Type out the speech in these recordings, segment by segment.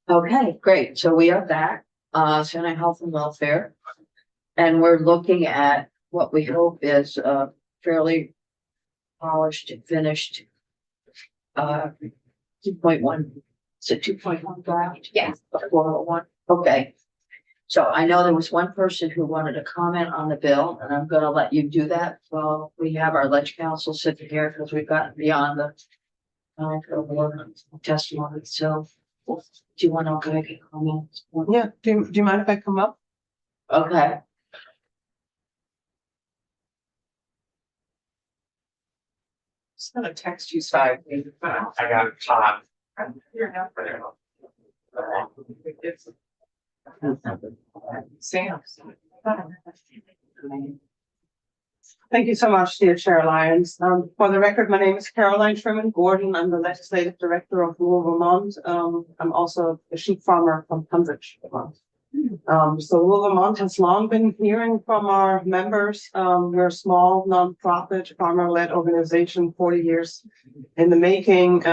Okay, great. So we are back, Senate Health and Welfare. And we're looking at what we hope is a fairly polished and finished, 2.1, is it 2.1 draft? Yes. 401, okay. So I know there was one person who wanted to comment on the bill, and I'm gonna let you do that while we have our ledge council sitting here, because we've gotten beyond the time for the testimony, so do you want to make a comment? Yeah, do you mind if I come up? Okay. Just gonna text you side. I got caught. Sam. Thank you so much, dear Chair Lyons. For the record, my name is Caroline Sherman Gordon. I'm the Legislative Director of rural Vermont. I'm also a sheep farmer from Tunbridge, Vermont. So rural Vermont has long been hearing from our members. We're a small nonprofit farmer-led organization, 40 years in the making.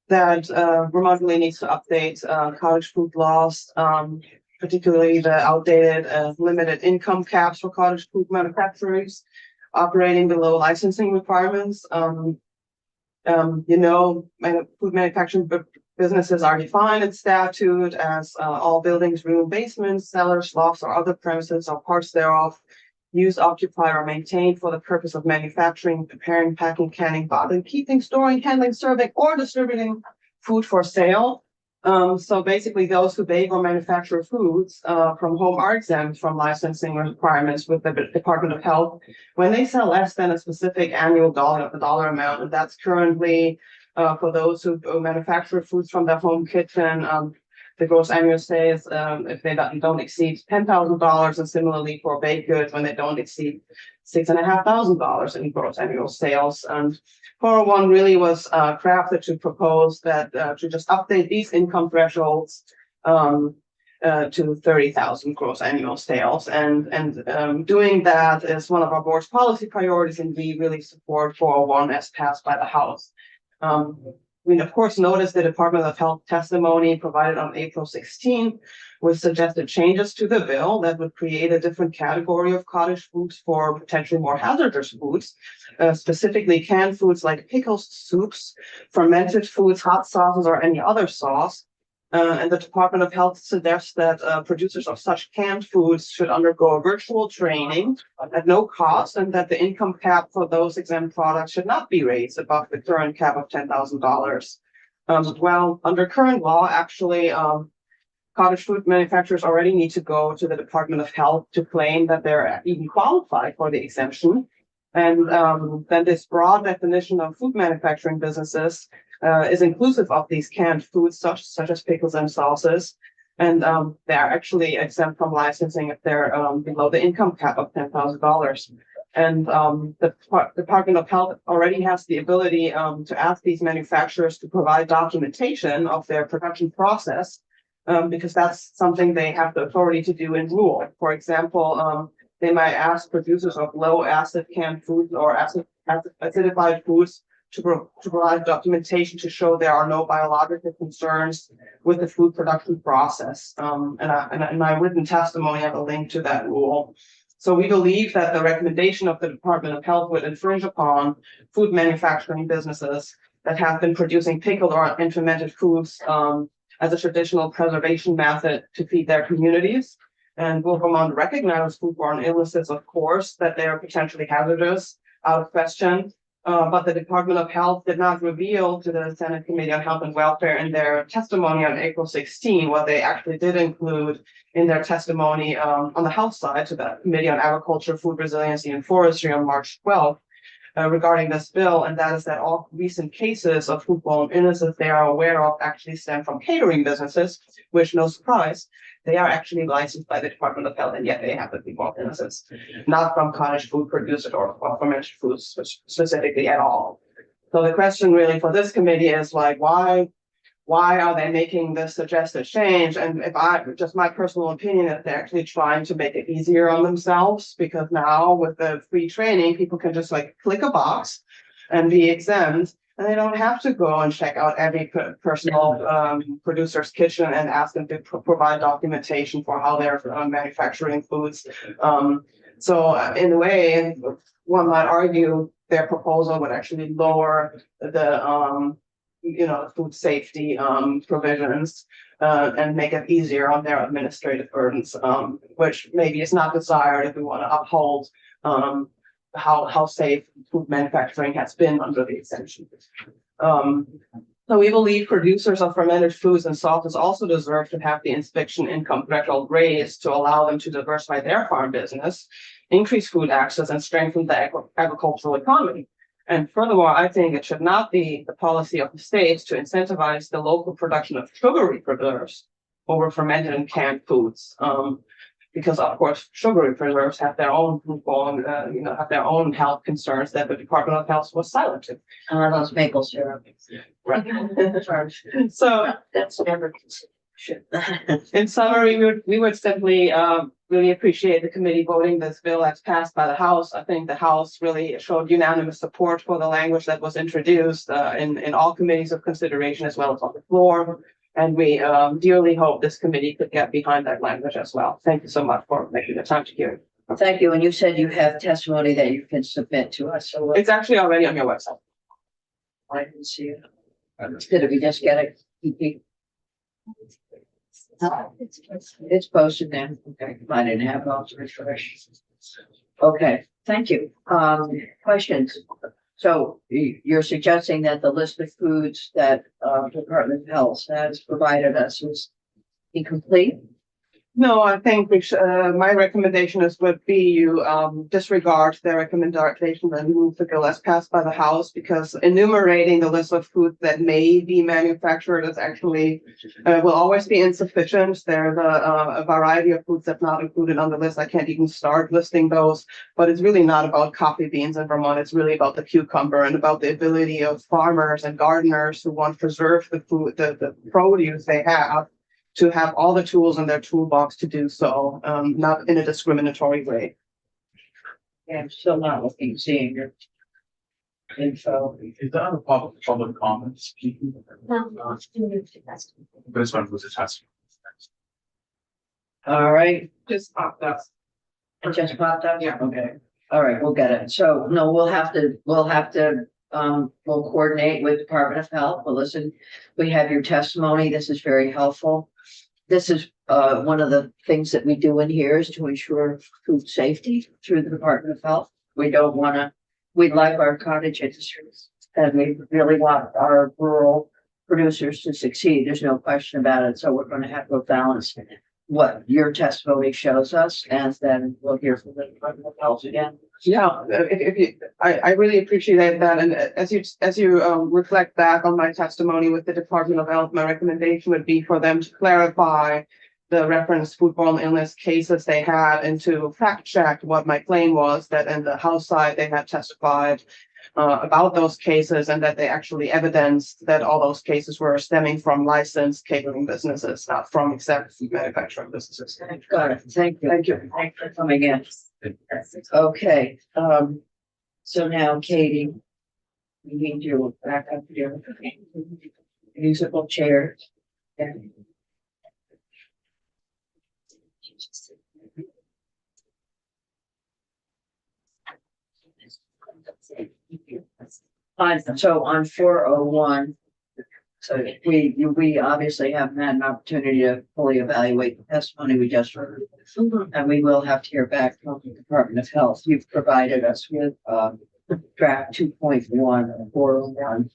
That Vermont really needs to update cottage food laws, particularly the outdated limited income caps for cottage food manufacturers operating below licensing requirements. Food manufacturing businesses are defined in statute as all buildings, room, basements, cellars, lofts, or other premises or parts thereof used, occupied, or maintained for the purpose of manufacturing, preparing, packing, canning, bottling, keeping, storing, handling, serving, or distributing food for sale. So basically those who bake or manufacture foods from home are exempt from licensing requirements with the Department of Health when they sell less than a specific annual dollar amount. And that's currently for those who manufacture foods from their home kitchen. The gross annual sales, if they don't exceed $10,000, and similarly for baked goods when they don't exceed $6,500 in gross annual sales. And 401 really was crafted to propose that to just update these income thresholds to 30,000 gross annual sales, and doing that is one of our board's policy priorities, and we really support 401 as passed by the House. We, of course, noticed the Department of Health testimony provided on April 16 with suggested changes to the bill that would create a different category of cottage foods for potentially more hazardous foods, specifically canned foods like pickles, soups, fermented foods, hot sauces, or any other sauce. And the Department of Health suggests that producers of such canned foods should undergo virtual training at no cost, and that the income cap for those exempt products should not be raised above the current cap of $10,000. Well, under current law, actually, cottage food manufacturers already need to go to the Department of Health to claim that they're even qualified for the exemption. And then this broad definition of food manufacturing businesses is inclusive of these canned foods such as pickles and sauces. And they're actually exempt from licensing if they're below the income cap of $10,000. And the Department of Health already has the ability to ask these manufacturers to provide documentation of their production process, because that's something they have the authority to do in rule. For example, they might ask producers of low acid canned foods or acidified foods to provide documentation to show there are no biological concerns with the food production process. And in my written testimony, I have a link to that rule. So we believe that the recommendation of the Department of Health would infringe upon food manufacturing businesses that have been producing pickled or fermented foods as a traditional preservation method to feed their communities. And will Vermont recognize foodborne illnesses, of course, that they are potentially hazardous, out of question. But the Department of Health did not reveal to the Senate Committee on Health and Welfare in their testimony on April 16 what they actually did include in their testimony on the House side to the Committee on Agriculture, Food Resiliency, and Forestry on March 12 regarding this bill, and that is that all recent cases of foodborne illnesses they are aware of actually stem from catering businesses, which, no surprise, they are actually licensed by the Department of Health, and yet they have the foodborne illnesses, not from cottage food producers or fermented foods specifically at all. So the question really for this committee is like, why are they making this suggested change? And just my personal opinion, that they're actually trying to make it easier on themselves, because now with the free training, people can just like click a box and be exempt. And they don't have to go and check out every personal producer's kitchen and ask them to provide documentation for how they're manufacturing foods. In a way, one might argue their proposal would actually lower the food safety provisions and make it easier on their administrative burdens, which maybe is not desired if we want to uphold how safe food manufacturing has been under the exemption. So we believe producers of fermented foods and sauces also deserve to have the inspection income threshold raised to allow them to diversify their farm business, increase food access, and strengthen the agricultural economy. And furthermore, I think it should not be the policy of the states to incentivize the local production of sugary preserves over fermented and canned foods. Because of course, sugary preserves have their own have their own health concerns that the Department of Health was silent to. Those maple syrup. Right. So That's never considered. in summary, we would simply really appreciate the committee voting this bill as passed by the House. I think the House really showed unanimous support for the language that was introduced in all committees of consideration as well as on the floor. And we dearly hope this committee could get behind that language as well. Thank you so much for making the time to hear. Thank you. And you said you have testimony that you can submit to us. So It's actually already on your website. I didn't see it. Did we just get it? It's posted then. Okay, I didn't have all to refresh. Okay, thank you. Questions? So you're suggesting that the list of foods that Department of Health has provided us is incomplete? No, I think my recommendation would be you disregard their recommendation and move the bill as passed by the House, because enumerating the list of foods that may be manufactured is actually will always be insufficient. There's a variety of foods that's not included on the list. I can't even start listing those, but it's really not about coffee beans in Vermont. It's really about the cucumber and about the ability of farmers and gardeners who want to preserve the food, the produce they have, to have all the tools in their toolbox to do so, not in a discriminatory way. Yeah, I'm still not seeing your info. Is that a public comments? This one was a test. All right, Just popped up. it just popped up? Yeah. Okay, all right, we'll get it. So, no, we'll have to, we'll coordinate with Department of Health. Well, listen, we have your testimony. This is very helpful. This is one of the things that we do in here is to ensure food safety through the Department of Health. We don't want to, we like our cottage industries and we really want our rural producers to succeed. There's no question about it. So we're going to have to balance what your testimony shows us, and then we'll hear from the Department of Health again. Yeah, I really appreciate that. And as you reflect back on my testimony with the Department of Health, my recommendation would be for them to clarify the referenced foodborne illness cases they had, and to fact check what my claim was, that in the House side they had testified about those cases, and that they actually evidenced that all those cases were stemming from licensed catering businesses, not from exempt food manufacturing businesses. Got it. Thank you. Thank you. Thanks for coming in. Okay, so now Katie, we need you back up here. Musical chair. Yeah. So on 401, so we obviously haven't had an opportunity to fully evaluate the testimony we just heard. And we will have to hear back from the Department of Health. You've provided us with draft 2.1 of 401,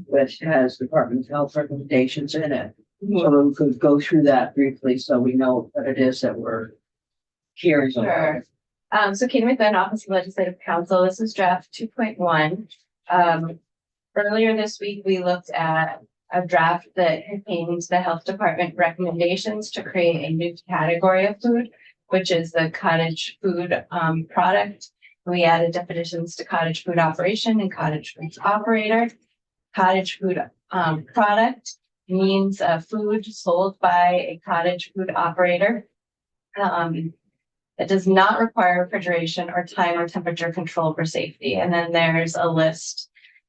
which has Department of Health recommendations in it. So we could go through that briefly so we know what it is that we're hearing. Sure. So Katie McLean, Office of Legislative Counsel, this is draft 2.1. Earlier this week, we looked at a draft that contains the health department recommendations to create a new category of food, which is the cottage food product. We added definitions to cottage food operation and cottage foods operator. Cottage food product means food sold by a cottage food operator. It does not require refrigeration or time or temperature control for safety. And then there's a list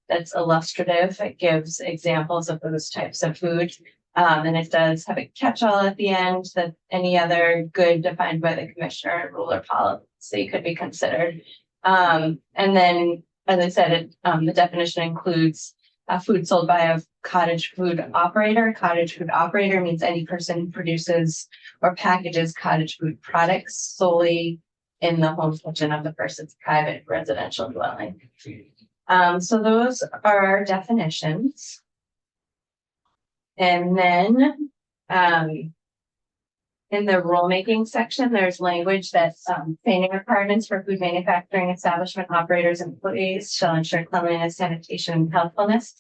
that's illustrative. It gives examples of those types of food. And it does have a catch-all at the end that any other good defined by the commissioner, rule or policy could be considered. And then, as I said, the definition includes food sold by a cottage food operator. Cottage food operator means any person who produces or packages cottage food products solely in the home kitchen of the person's private residential dwelling. So those are our definitions. And then, in the rulemaking section, there's language that training requirements for food manufacturing establishment operators and employees shall ensure cleanliness, sanitation, and healthfulness.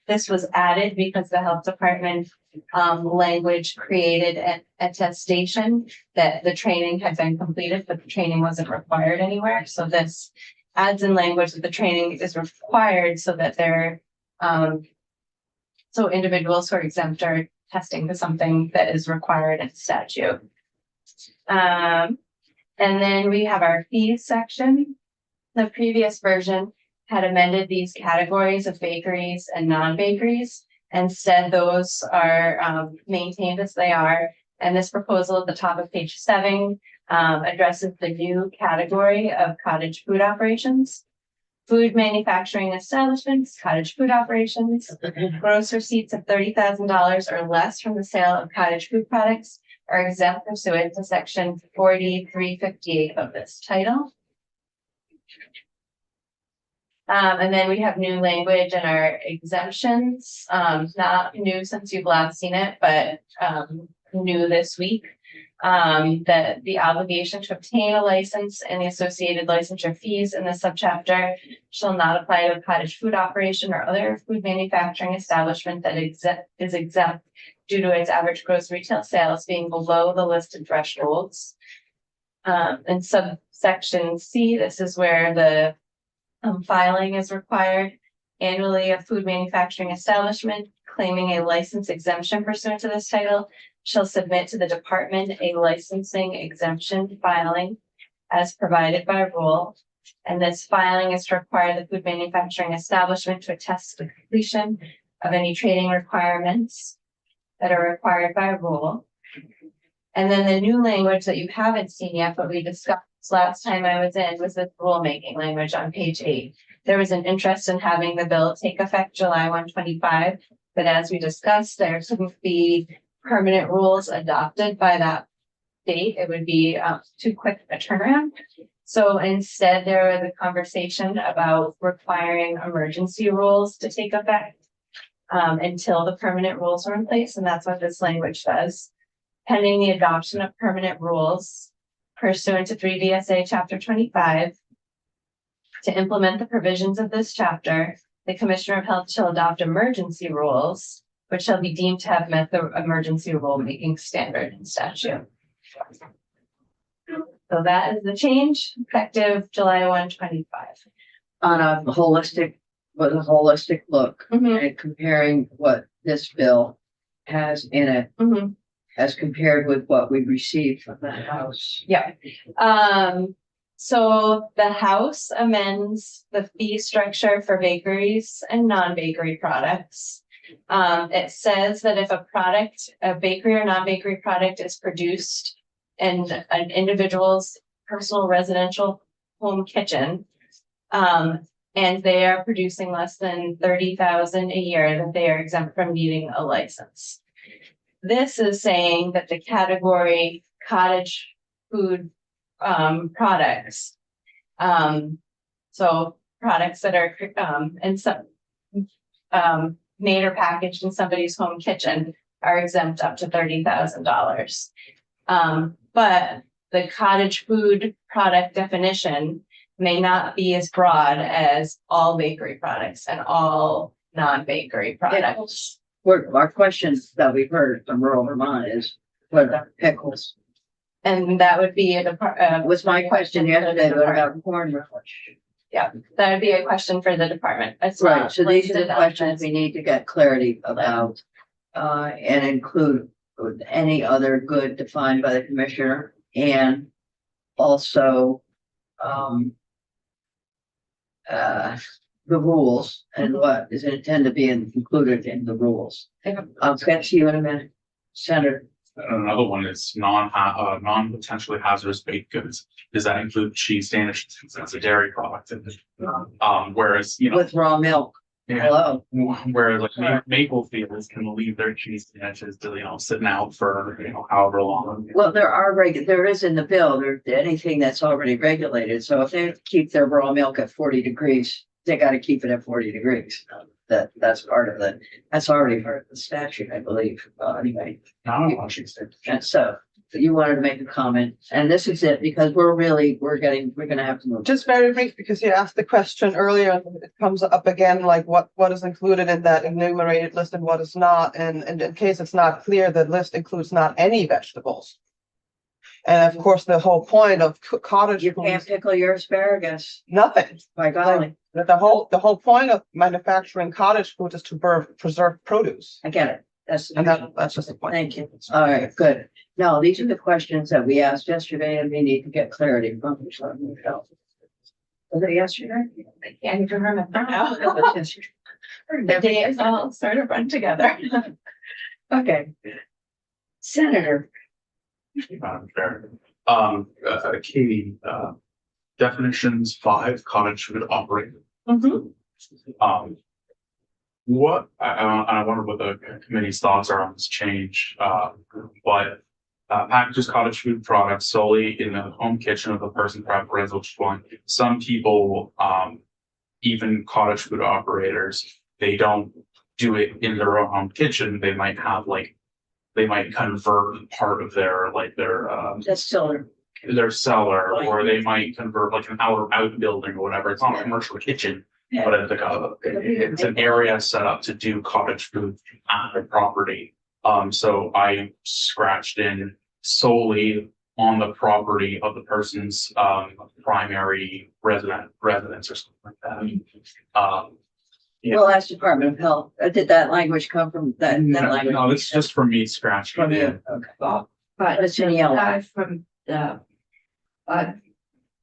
This was added because the health department language created an attestation that the training had been completed, but the training wasn't required anywhere. So this adds in language that the training is required so that they're so individuals who are exempt are testing to something that is required in statute. And then we have our fees section. The previous version had amended these categories of bakeries and non-bakeries. Instead, those are maintained as they are. And this proposal at the top of page 7 addresses the new category of cottage food operations. Food manufacturing establishments, cottage food operations, gross receipts of $30,000 or less from the sale of cottage food products are exempt pursuant to section 4358 of this title. And then we have new language in our exemptions, not new since you've last seen it, but new this week. That the obligation to obtain a license and the associated licensure fees in the subchapter shall not apply to a cottage food operation or other food manufacturing establishment that is exempt due to its average gross retail sales being below the listed thresholds. In subsection C, this is where the filing is required. Annually, a food manufacturing establishment claiming a license exemption pursuant to this title shall submit to the department a licensing exemption filing as provided by rule. And this filing is to require the food manufacturing establishment to attest to the completion of any training requirements that are required by rule. And then the new language that you haven't seen yet, but we discussed last time I was in, was the rulemaking language on page 8. There was an interest in having the bill take effect July 1, 2025, but as we discussed, there couldn't be permanent rules adopted by that date. It would be too quick a turnaround. So instead, there was a conversation about requiring emergency rules to take effect until the permanent rules are in place, and that's what this language does. Pending the adoption of permanent rules pursuant to 3 VSA Chapter 25, to implement the provisions of this chapter, the Commissioner of Health shall adopt emergency rules, which shall be deemed to have met the emergency rulemaking standard in statute. So that is the change effective July 1, 2025. On a holistic, with a holistic look, and comparing what this bill has in it as compared with what we received from the House. Yeah. So the House amends the fee structure for bakeries and non-bakery products. It says that if a product, a bakery or non-bakery product is produced in an individual's personal residential home kitchen, and they are producing less than $30,000 a year, that they are exempt from needing a license. This is saying that the category cottage food products, so products that are in some made or packaged in somebody's home kitchen, are exempt up to $30,000. But the cottage food product definition may not be as broad as all bakery products and all non-bakery products. Our questions that we've heard from rural Vermont is what about pickles? And that would be Was my question yesterday, what about corn relish? that would be a question for the department. It's Right, not so these are listed the on questions this. we need to get clarity about. And include any other good defined by the commissioner, and also the rules and what is intended to be included in the rules. I'll get to you in a minute. Senator, And another one is non-potentially hazardous baked goods. Does that include cheese sandwiches? That's a dairy product. Whereas, with raw milk, yeah, hello, whereas like Maple Fields can leave their cheese sandwiches to, sitting out for, however long. well, there is in the bill, anything that's already regulated, so if they keep their raw milk at 40 degrees, they gotta keep it at 40 degrees. That's already part of the statute, I believe, anyway. I don't know, cheese sandwiches. And so you wanted to make a comment, and this is it, because we're gonna have to move. Just very brief, because you asked the question earlier, and it comes up again, like what is included in that enumerated list and what is not, and in case it's not clear, the list includes not any vegetables. And of course, the whole point of cottage You can't foods, pickle your asparagus, nothing. by golly, That the whole point of manufacturing cottage food is to preserve produce, I get it, and that's just the point. thank you, all right, good. No, these are the questions that we asked yesterday, and we need to get clarity from each other. Was it yesterday? I can't even remember now. It was yesterday. The days all sort of run together. Okay. Senator, Madam Chair. Katie, definitions 5, cottage food operator. What, I wonder what the committee's thoughts are on this change, but packages cottage food products solely in the home kitchen of the person private residential dwelling. Some people, even cottage food operators, they don't do it in their own home kitchen. They might have they might convert part of their that's still, their cellar, or they might convert like an outbuilding or whatever. It's not a commercial kitchen, but it's it's an area set up to do cottage food at the property. So I scratched in solely on the property of the person's primary residence or something like that. Yeah. well, that's Department of Health. Did that language come from that language? No, it's just for me scratching From it you, in. okay. But It's in yellow. guy from the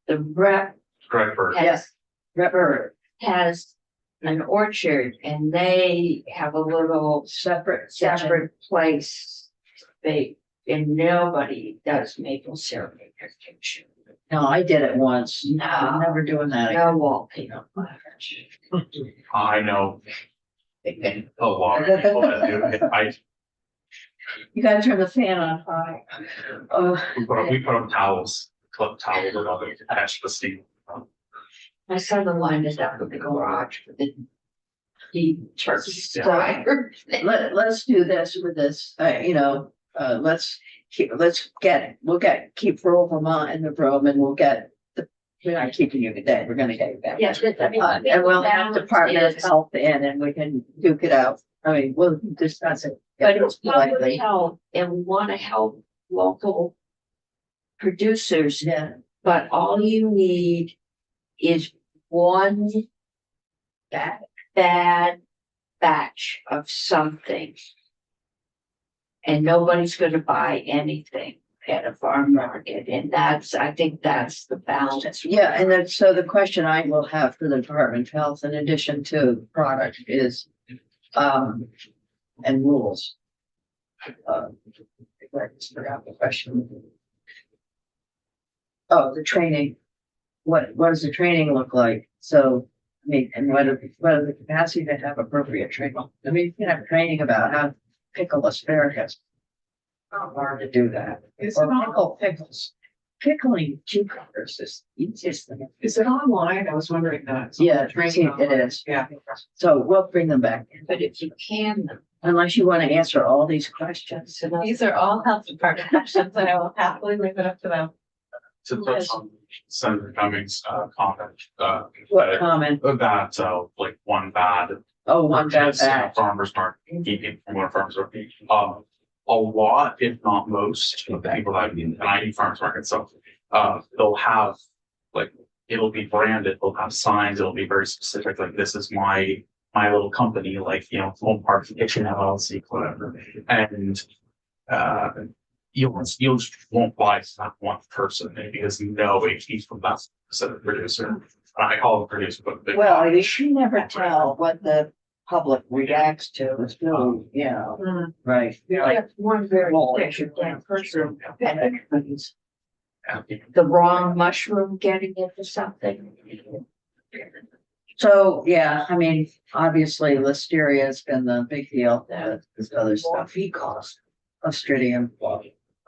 rep Correct, Bert. Yes. Rep- has an orchard and they have a little separate, separate place. And nobody does maple syrup in their kitchen. No, I did it once. No. I'm never doing that. No wallpaper. I know a lot of people that do it. You gotta turn the fan on high. We put up towels, club towels or other to catch the steam. My son lined it up in the garage for the turkey So- fryer. Let's do this with this, we'll keep rural Vermont in the room, and we're not keeping you today, we're gonna get you back. Yes, I mean. And we'll have balance Department of is- Health in, and we can duke it out. I mean, we'll discuss it. But it's public Politely. health and we want to help local producers, Yeah, but all you need is one bad batch of something. And nobody's gonna buy anything at a farm market, and I think that's the balance. yeah, and then, so the question I will have for the Department of Health, in addition to product, is, and rules. I just forgot the question. Oh, the training. What does the training look like? So, I mean, and what are the capacity to have appropriate training? I mean, you can have training about how to pickle asparagus. Not hard to do that. Or pickle pickles. Pickling cucumbers is the easiest thing. Is it online? I was wondering that. Yeah, it is. Yeah. So we'll bring them back, But if you can, unless you want to answer all these questions. These are all health department questions, and I will happily leave it up to them. To touch on Senator Cummings' comment, What comment? that, one bad Oh, one bad purchase in a bag. farmer's market, keeping from what farmers are, a lot, if not most, of the people that and I do farmers markets, so, they'll have, it'll be branded, they'll have signs, it'll be very specific, like, this is my little company, Home Park Kitchen LLC, whatever, and, you'll just won't buy from that one person, because he's from that specific producer. I call it produce, but. they- Well, you can never tell what the public reacts to, it's no, yeah, right. Like, One very well, particular person. Yeah. The wrong mushroom getting into something. so, yeah, I mean, obviously Listeria has been the big deal, this other stuff, Clostridium.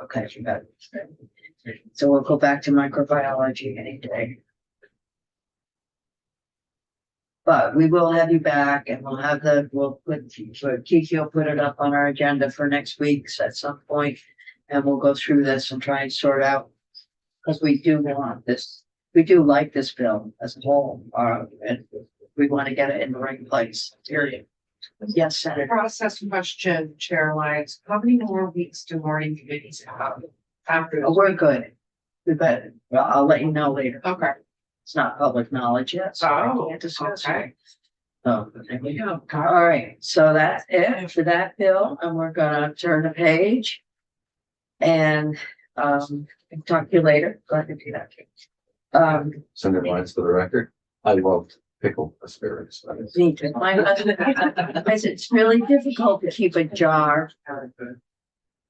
Okay, you got it. So we'll go back to microbiology any day. But we will have you back and we'll put, Kiki will put it up on our agenda for next week's at some point. And we'll go through this and try and sort out. Because we do want this, we do like this bill as a whole, and we want to get it in the right place, period. Yes, Senator. Process question, Chair Lyons, how many more weeks do morning committees have after? Oh, we're good. We better, well, I'll let you know later. Okay. It's not public knowledge yet, so I Oh, can't discuss okay. it. So, there we go. All right, so that's it for that bill, and we're gonna turn the page. And, talk to you later. Glad to do that. Senator Lyons, for the record, I love pickled asparagus. That is- Need to, my husband, because it's really difficult to keep a jar.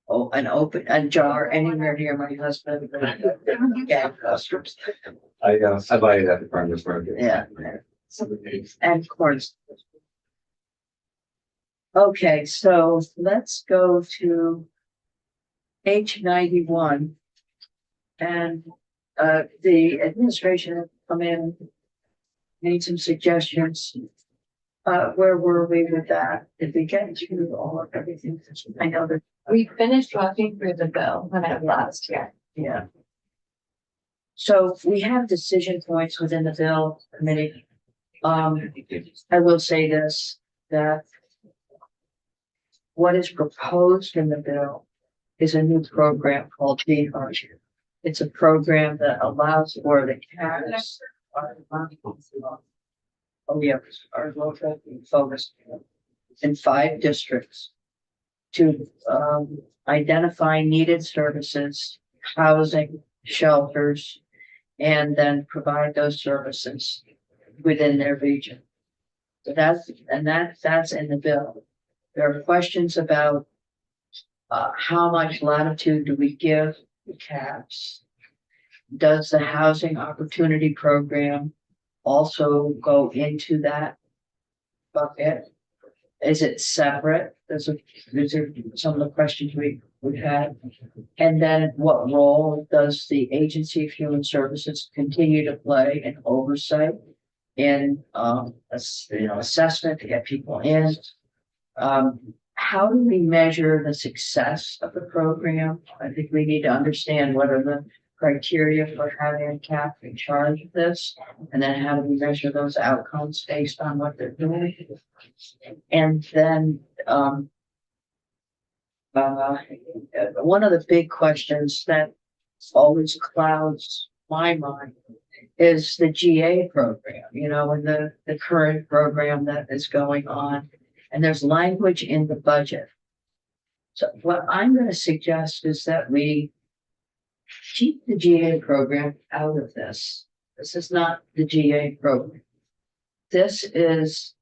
Oh, a jar anywhere near my husband. Yeah, customers. I buy it at the farmer's market. Yeah. And of course. Okay, so let's go to page 91. And the administration have come in, made some suggestions. Where were we with that? Did we get through all of everything? I know that, We finished walking through the bill when I was last here. yeah. So we have decision points within the bill committee. I will say this, that what is proposed in the bill is a new program called BHART. It's a program that allows for the CAS. Oh, yeah, our local focus in 5 districts to identify needed services, housing, shelters, and then provide those services within their region. So that's in the bill. There are questions about how much latitude do we give the CAPS? Does the housing opportunity program also go into that bucket? Is it separate? These are some of the questions we've had. And then what role does the Agency of Human Services continue to play in oversight in assessment to get people in? How do we measure the success of the program? I think we need to understand what are the criteria for having a CAP in charge of this, and then how do we measure those outcomes based on what they're doing? And then, one of the big questions that always clouds my mind is the GA program, and the current program that is going on. And there's language in the budget. So what I'm going to suggest is that we keep the GA program out of this. This is not the GA program. This is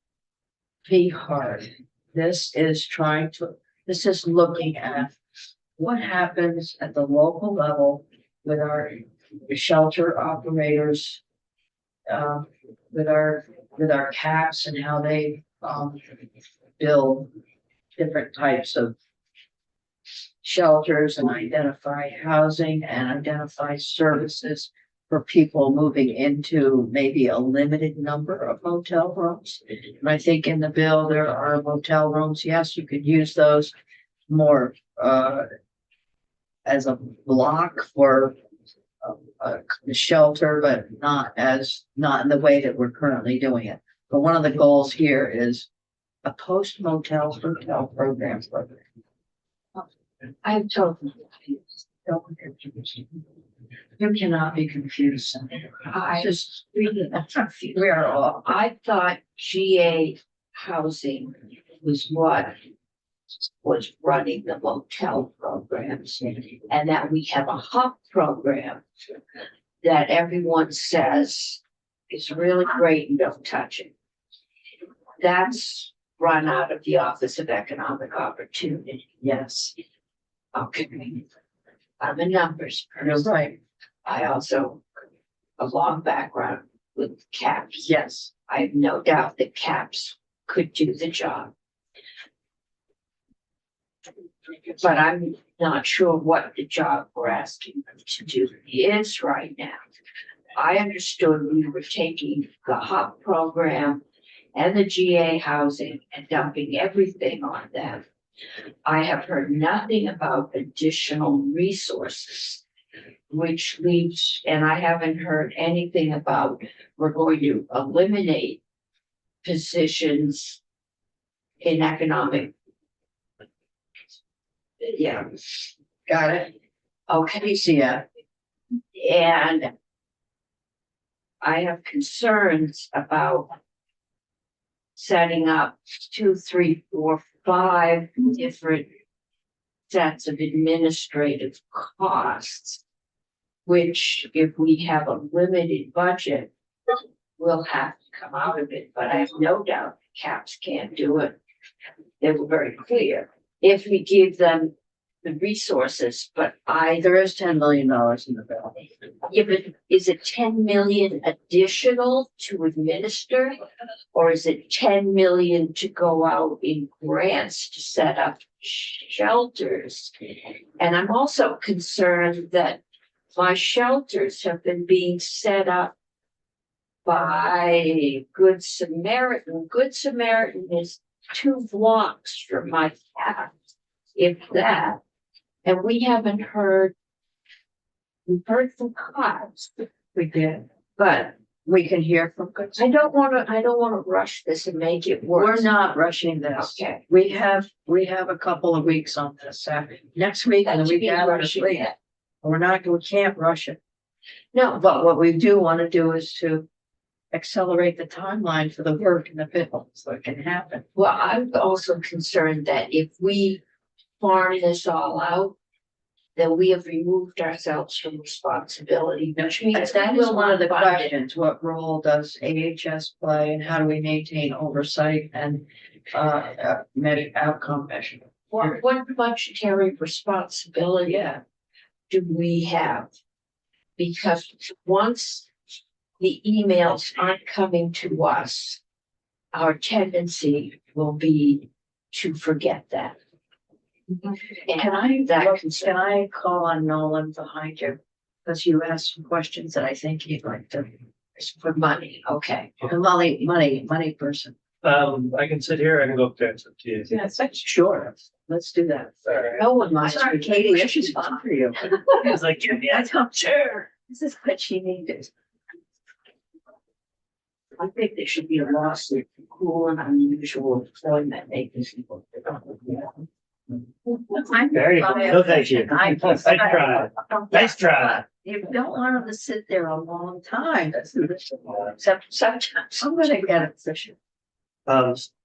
BHART. This is looking at what happens at the local level with our shelter operators, with our CAPS and how they build different types of shelters and identify housing and identify services for people moving into maybe a limited number of motel rooms. And I think in the bill, there are motel rooms. Yes, you could use those more as a block for a shelter, but not in the way that we're currently doing it. But one of the goals here is a post motel hotel program. I'm totally confused. You cannot be confused. I Just, really am confused. we are all, I thought GA housing was what was running the motel programs, and that we have a HUP program that everyone says is really great and don't touch it. That's run out of the Office of Economic Opportunity. Yes, Okay. I'm a numbers you're person. right. I also, a long background with CAPS. Yes. I have no doubt that CAPS could do the job. But I'm not sure what the job we're asking them to do is right now. I understood we were taking the HOP program and the GA housing and dumping everything on them. I have heard nothing about additional resources, which leaves, and I haven't heard anything about we're going to eliminate positions in economic. Yeah, Got it. okay, Yeah. and I have concerns about setting up 2, 3, 4, 5 different sets of administrative costs, which if we have a limited budget, we'll have to come out of it, but I have no doubt the CAPS can't do it. They were very clear. If we give them the resources, but There is $10 million in the bill. yeah, but is it 10 million additional to administer? Or is it 10 million to go out in grants to set up shelters? And I'm also concerned that my shelters have been being set up by Good Samaritan. Good Samaritan is 2 blocks from my house, if that. And we haven't heard. We've heard from cops, We did. but We can hear from good. I don't wanna rush this and make it worse. We're not rushing this. Okay. We have a couple of weeks on this. Next week and the That week should be after. rushing we- it. we can't rush it. No, But what we do want to do is to accelerate the timeline for the work in the bill so it can happen. well, I'm also concerned that if we farm this all out, then we have removed ourselves from responsibility, which means that is Well, one of the not funded. questions, what role does AHS play and how do we maintain oversight and outcome measurement? What budgetary responsibility do we have? Because once the emails aren't coming to us, our tendency will be to forget that. Can I call on Nolan behind you? Because you asked some questions that I think he'd like to, For money, okay. the money person. I can sit here, I can go up there, it's up to you. Sure, let's do that. No one minds. Sorry, Katie, this is fun for you. It's like, give me a top chair. This is what she needed. I think there should be a lawsuit for cruel and unusual employment agency. There you go. No, thank you. Nice try. Nice try. You don't want them to sit there a long time. Except sometimes I'm gonna get it for sure.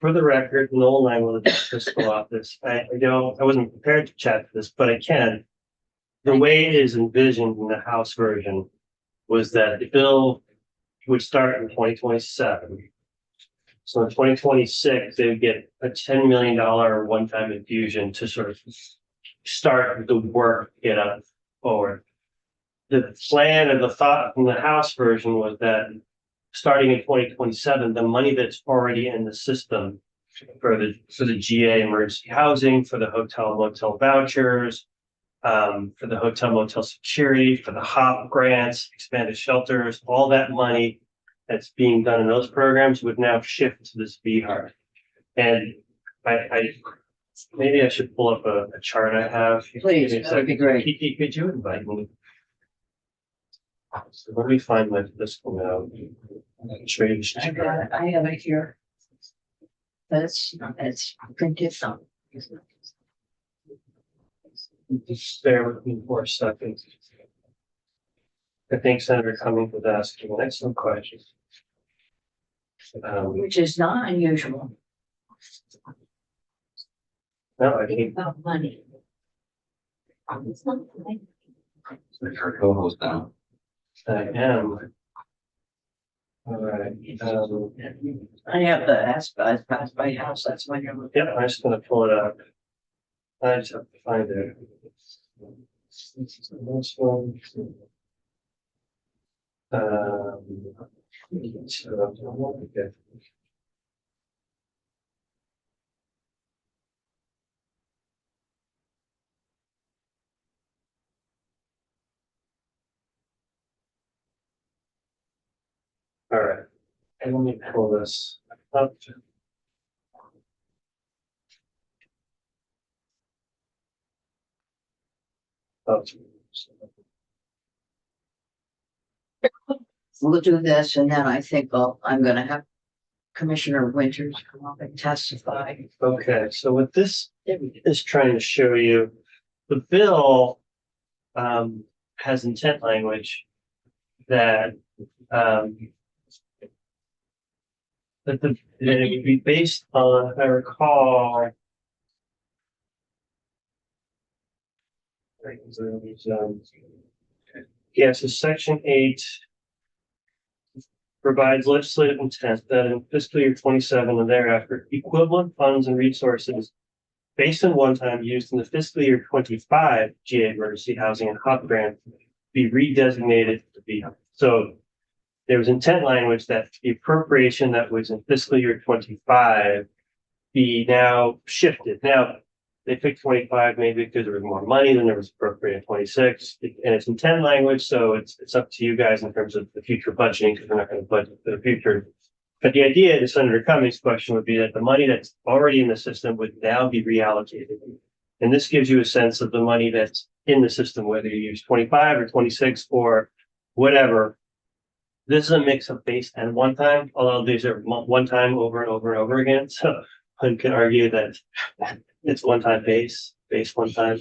For the record, Noel and I will address fiscal office. I wasn't prepared to chat this, but I can. The way it is envisioned in the House version was that the bill would start in 2027. So in 2026, they would get a $10 million one-time infusion to sort of start the work, get up forward. The plan and the thought from the House version was that starting in 2027, the money that's already in the system for the GA emergency housing, for the hotel motel vouchers, for the hotel motel security, for the HOP grants, expanded shelters, all that money that's being done in those programs would now shift to this VHAR. And I maybe I should pull up a chart I have. Please, that would be great. Kiki, could you invite me? So let me find my fiscal now. I have it here. That's printed some. Just bear with me for a second. I think Senator Cummings was asking an excellent question. Which is not unusual. No, I think About money. It's not like- Our co-host now. I am. All right, I have the Aspen, pass by house, that's when you're looking. yeah, I'm just gonna pull it up. I just have to find it. This one. Okay. All right, and let me pull this up. Oh, We'll do this and then I think I'm gonna have Commissioner Winters come up and testify. okay, so what this is trying to show you, the bill has intent language that that it would be based on, if I recall. Yeah, so section 8 provides legislative intent that in fiscal year 27 and thereafter, equivalent funds and resources based on one-time used in the fiscal year 25 GA emergency housing and HOP grant be redesignated to be. So there was intent language that the appropriation that was in fiscal year 25 be now shifted. Now, they picked 25 maybe because there was more money than there was appropriate in 26, and it's intent language, so it's up to you guys in terms of the future budgeting, because we're not going to budget for the future. But the idea to Senator Cummings' question would be that the money that's already in the system would now be reallocated. And this gives you a sense of the money that's in the system, whether you use 25 or 26 or whatever. This is a mix of base and one time, although these are one time over and over and over again. So one could argue that it's one time base one time.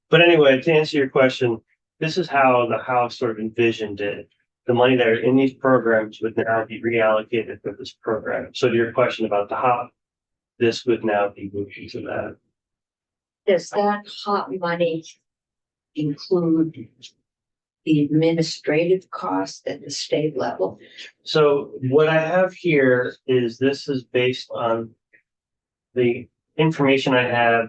But anyway, to answer your question, this is how the House sort of envisioned it. The money that are in these programs would now be reallocated for this program. So to your question about the HOP, this would now be moved into that. Does that hot money include the administrative costs at the state level? So what I have here is this is based on the information I have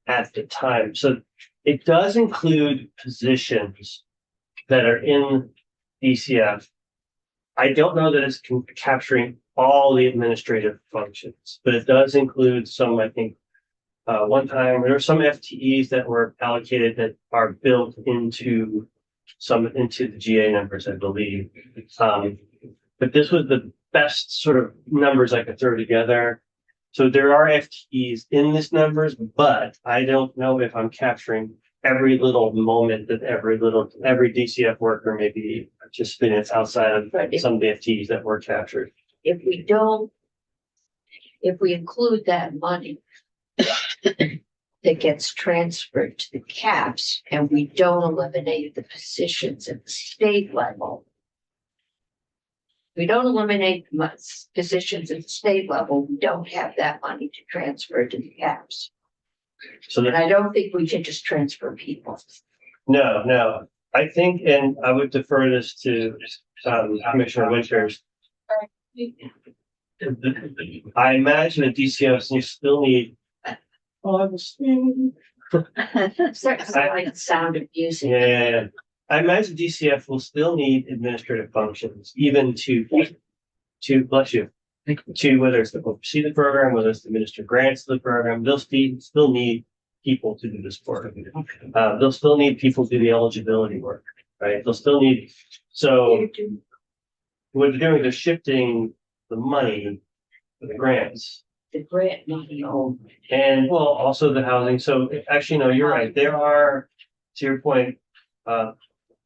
at the time. So it does include positions that are in DCF. I don't know that it's capturing all the administrative functions, but it does include some, I think, one time, there are some FTEs that were allocated that are built into the GA numbers, I believe. But this was the best sort of numbers I could throw together. So there are FTEs in this numbers, but I don't know if I'm capturing every little moment that every DCF worker may be participating outside of some of the FTEs that were captured. If we include that money that gets transferred to the caps and we don't eliminate the positions at the state level, we don't eliminate the positions at the state level, we don't have that money to transfer to the caps. So And I don't think we can just transfer people. No, I think, and I would defer this to Commissioner Winters. I imagine at DCFs you still need. Certain like sound abusing. Yeah. I imagine DCF will still need administrative functions, even to bless you, to whether it's to oversee the program, whether it's to administer grants to the program, they'll still need people to do this work. They'll still need people to do the eligibility work, right? They'll still need, so what they're doing, they're shifting the money for the grants. The grant money only. And well, also the housing. So actually, no, you're right. There are, to your point,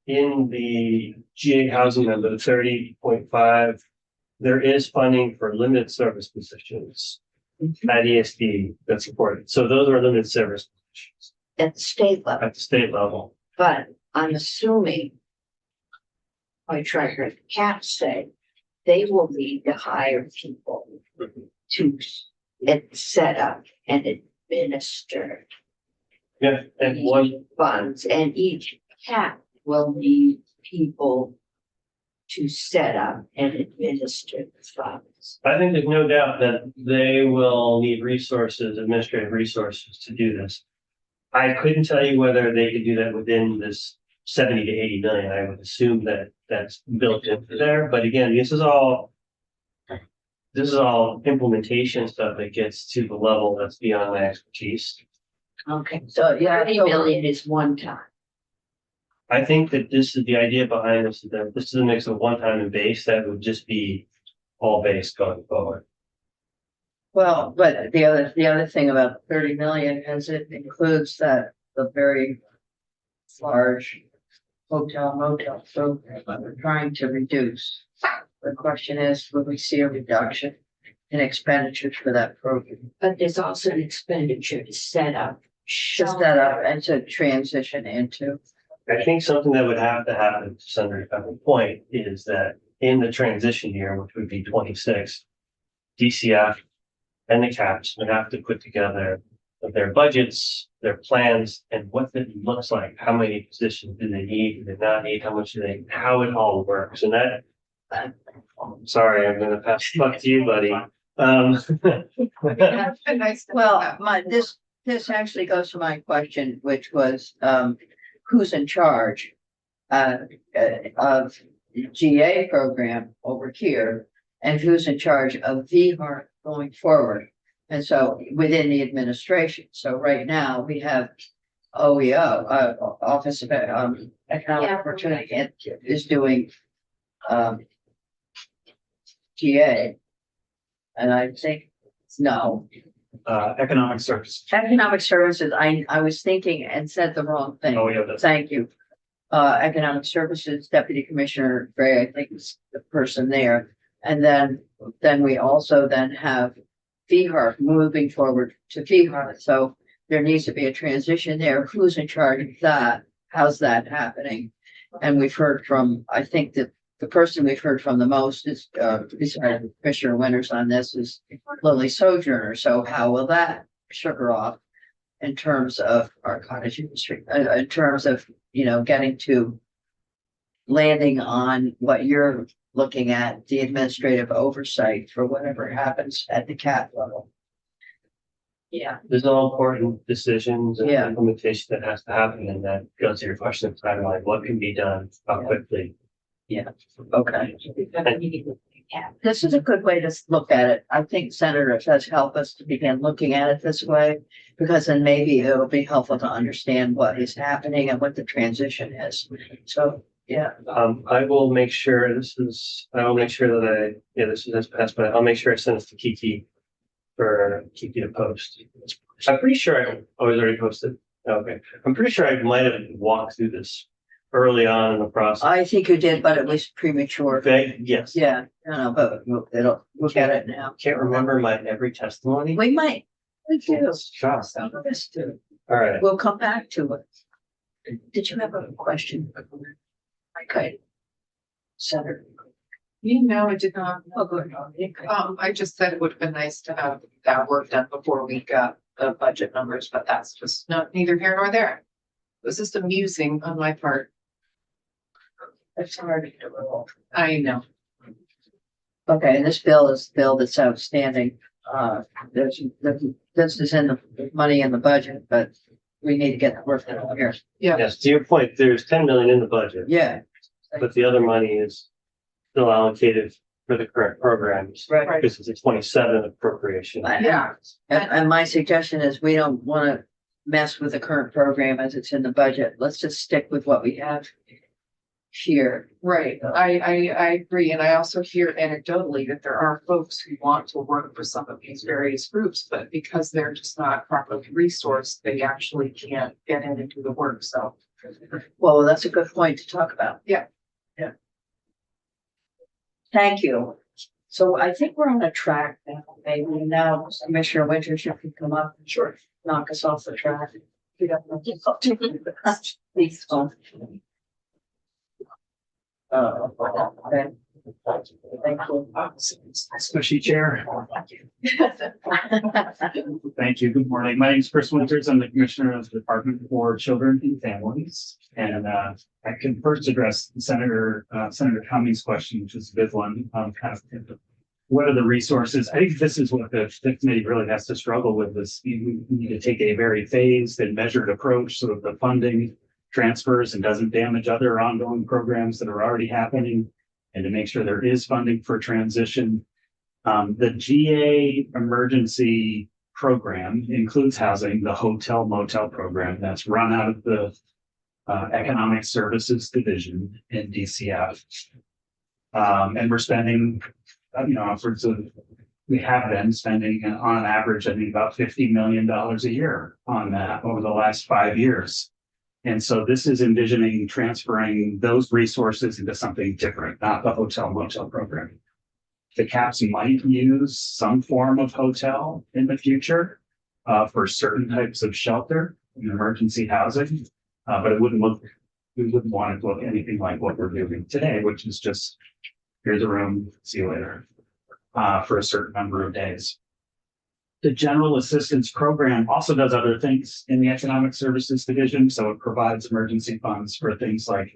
in the GA housing number, the 30.5, there is funding for limited service positions at ESD that's supported. So those are limited service positions At the state level, at the state level. but I'm assuming my treasurer the cap say they will need to hire people to set up and administer Yeah, and one, funds, and each cap will need people to set up and administer the funds? I think there's no doubt that they will need resources, administrative resources to do this. I couldn't tell you whether they could do that within this 70 to 80 million. I would assume that that's built into there, but again, this is all implementation stuff that gets to the level that's beyond my expertise. Okay, So, yeah, 30 million is one time. I think that this is the idea behind this, that this is a mix of one-time and base that would just be all base going forward. well, but the other thing about 30 million is it includes the very large hotel motel program that we're trying to reduce. The question is, will we see a reduction in expenditures for that program? But there's also an expenditure to set up. To set up and to transition into. I think something that would have to happen to Senator Pepper's point is that in the transition year, which would be 26, DCF and the CAPS would have to put together their budgets, their plans, and what it looks like. How many positions do they need? Do they not need? How much do they? How it all works, and that. I'm sorry, I'm going to pass the buck to you, buddy. A nice. Well, this actually goes to my question, which was, who's in charge of the GA program over here? And who's in charge of VHAR going forward? And so within the administration, so right now we have OEO, Office of Economic Opportunity is doing GA. And I think, no, Economic services. Economic Services, I was thinking and said the wrong thing. Oh, yeah, that's. Thank you. Economic Services Deputy Commissioner Gray, I think is the person there. And then we also then have VHAR moving forward to VHAR. So there needs to be a transition there. Who's in charge of that? How's that happening? And we've heard from, I think that the person we've heard from the most is, besides Commissioner Winters on this, is Lily Sojourner. So how will that sugar off in terms of our cottage industry, in terms of, getting to landing on what you're looking at, the administrative oversight for whatever happens at the CAP level? Yeah, There's all important decisions and Yeah. implementation that has to happen, and that goes to your question of timeline. What can be done? How quickly? Okay. This is a good way to look at it. I think Senator does help us to begin looking at it this way, because then maybe it'll be helpful to understand what is happening and what the transition is. So, yeah. I will make sure this is passed, but I'll make sure I send this to Kiki for Kiki to post. I'm pretty sure I was already posted. Okay. I'm pretty sure I might have walked through this early on in the process. I think you did, but it was premature. Okay, yes. Yeah, but we'll get it now. Can't remember my every testimony. We might. We do. Shocked. Some of us do. All right. We'll come back to it. Did you have a question? Okay. Senator. I did not. Oh, good. I just said it would have been nice to have that work done before we got the budget numbers, but that's just neither here nor there. It was just amusing on my part. It's hard to roll. I know. Okay, and this bill is the bill that's outstanding. This is in the money in the budget, but we need to get the work done here. Yes, to your point, there's 10 million in the budget, Yeah. but the other money is still allocated for the current programs. Right. Because it's a 27 appropriation. Yeah. And my suggestion is we don't want to mess with the current program as it's in the budget. Let's just stick with what we have here. Right, I agree, and I also hear anecdotally that there are folks who want to work for some of these various groups, but because they're just not properly resourced, they actually can't get in and do the work, so. Well, that's a good point to talk about. Yeah. Yeah. Thank you. So I think we're on a track now. Maybe now Commissioner Winters, you can come up and knock us off the track. We don't know. Please don't. Okay. Thank you. Squishy chair. Thank you. Good morning. My name is Chris Winters. I'm the Commissioner of the Department for Children and Families. And I can first address Senator Cummings' question, which is a good one. Kind of, what are the resources? I think this is what the committee really has to struggle with. This you need to take a very phased and measured approach so that the funding transfers and doesn't damage other ongoing programs that are already happening, and to make sure there is funding for transition. The GA emergency program includes housing, the hotel motel program that's run out of the Economic Services Division in DCF. And we're spending, upwards of, we have been spending on average, I think about $50 million a year on that over the last 5 years. And so this is envisioning transferring those resources into something different, not the hotel motel program. The CAPS might use some form of hotel in the future for certain types of shelter and emergency housing, but we wouldn't want it to look anything like what we're doing today, which is just here's a room, see you later, for a certain number of days. The General Assistance Program also does other things in the Economic Services Division. So it provides emergency funds for things like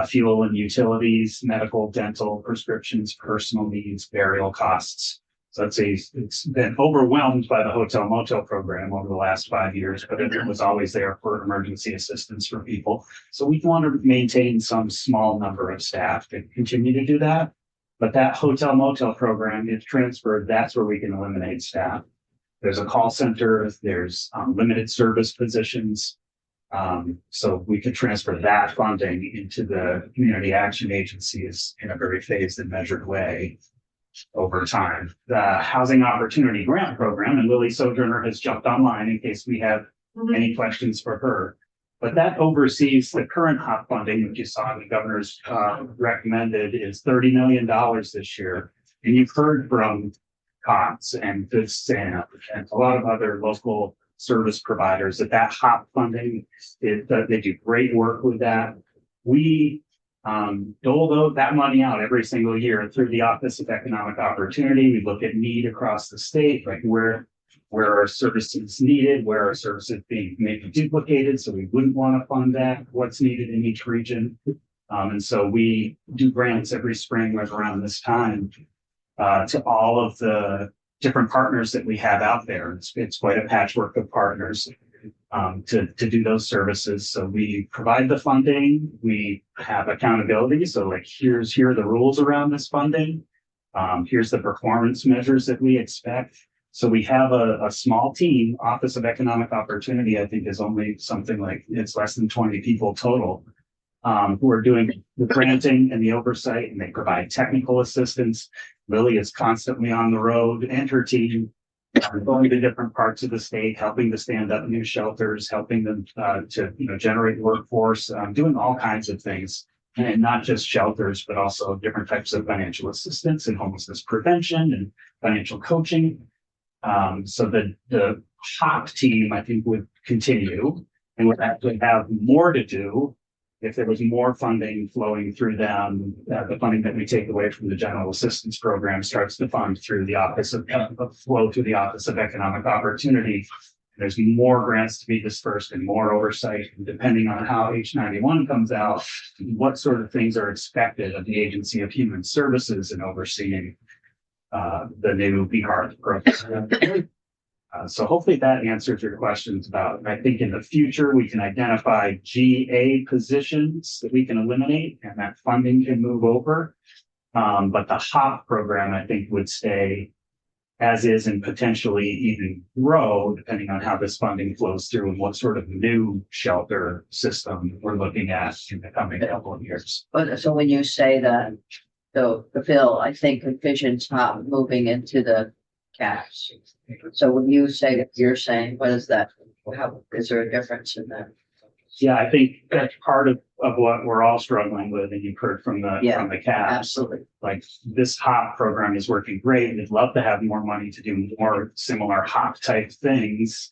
fuel and utilities, medical, dental, prescriptions, personal needs, burial costs. So it's been overwhelmed by the hotel motel program over the last 5 years, but it was always there for emergency assistance for people. So we want to maintain some small number of staff to continue to do that. But that hotel motel program is transferred. That's where we can eliminate staff. There's a call center, there's limited service positions. So we could transfer that funding into the community action agencies in a very phased and measured way over time. The Housing Opportunity Grant Program, and Lily Sojourner has jumped online in case we have any questions for her. But that oversees the current HOP funding, which you saw the governor's recommended is $30 million this year. And you've heard from COTS and Good Stand and a lot of other local service providers that HOP funding, they do great work with that. We dole that money out every single year through the Office of Economic Opportunity. We look at need across the state, like where are services needed, where are services being maybe duplicated, so we wouldn't want to fund that, what's needed in each region. And so we do grants every spring right around this time to all of the different partners that we have out there. It's quite a patchwork of partners to do those services. So we provide the funding, we have accountability. So like here are the rules around this funding. Here's the performance measures that we expect. So we have a small team. Office of Economic Opportunity, I think, is only something like it's less than 20 people total who are doing the granting and the oversight, and they provide technical assistance. Lily is constantly on the road, and her team are going to different parts of the state, helping to stand up new shelters, helping them to generate workforce, doing all kinds of things, and not just shelters, but also different types of financial assistance and homelessness prevention and financial coaching. So the HOP team, I think, would continue and would actually have more to do if there was more funding flowing through them. The funding that we take away from the General Assistance Program starts to fund through the flow through the Office of Economic Opportunity. There's more grants to be dispersed and more oversight, and depending on how H91 comes out, what sort of things are expected of the Agency of Human Services in overseeing the new BHART program. So hopefully that answers your questions about, I think in the future, we can identify GA positions that we can eliminate and that funding can move over. But the HOP program, I think, would stay as is and potentially even grow depending on how this funding flows through and what sort of new shelter system we're looking at in the coming couple of years. But so when you say that, the bill, I think envisions HOP moving into the CAPS. So when you say that, you're saying, what is that? How is there a difference in that? Yeah, I think that's part of what we're all struggling with, and you've heard from the CAPS. Absolutely. Like this HOP program is working great. We'd love to have more money to do more similar HOP type things,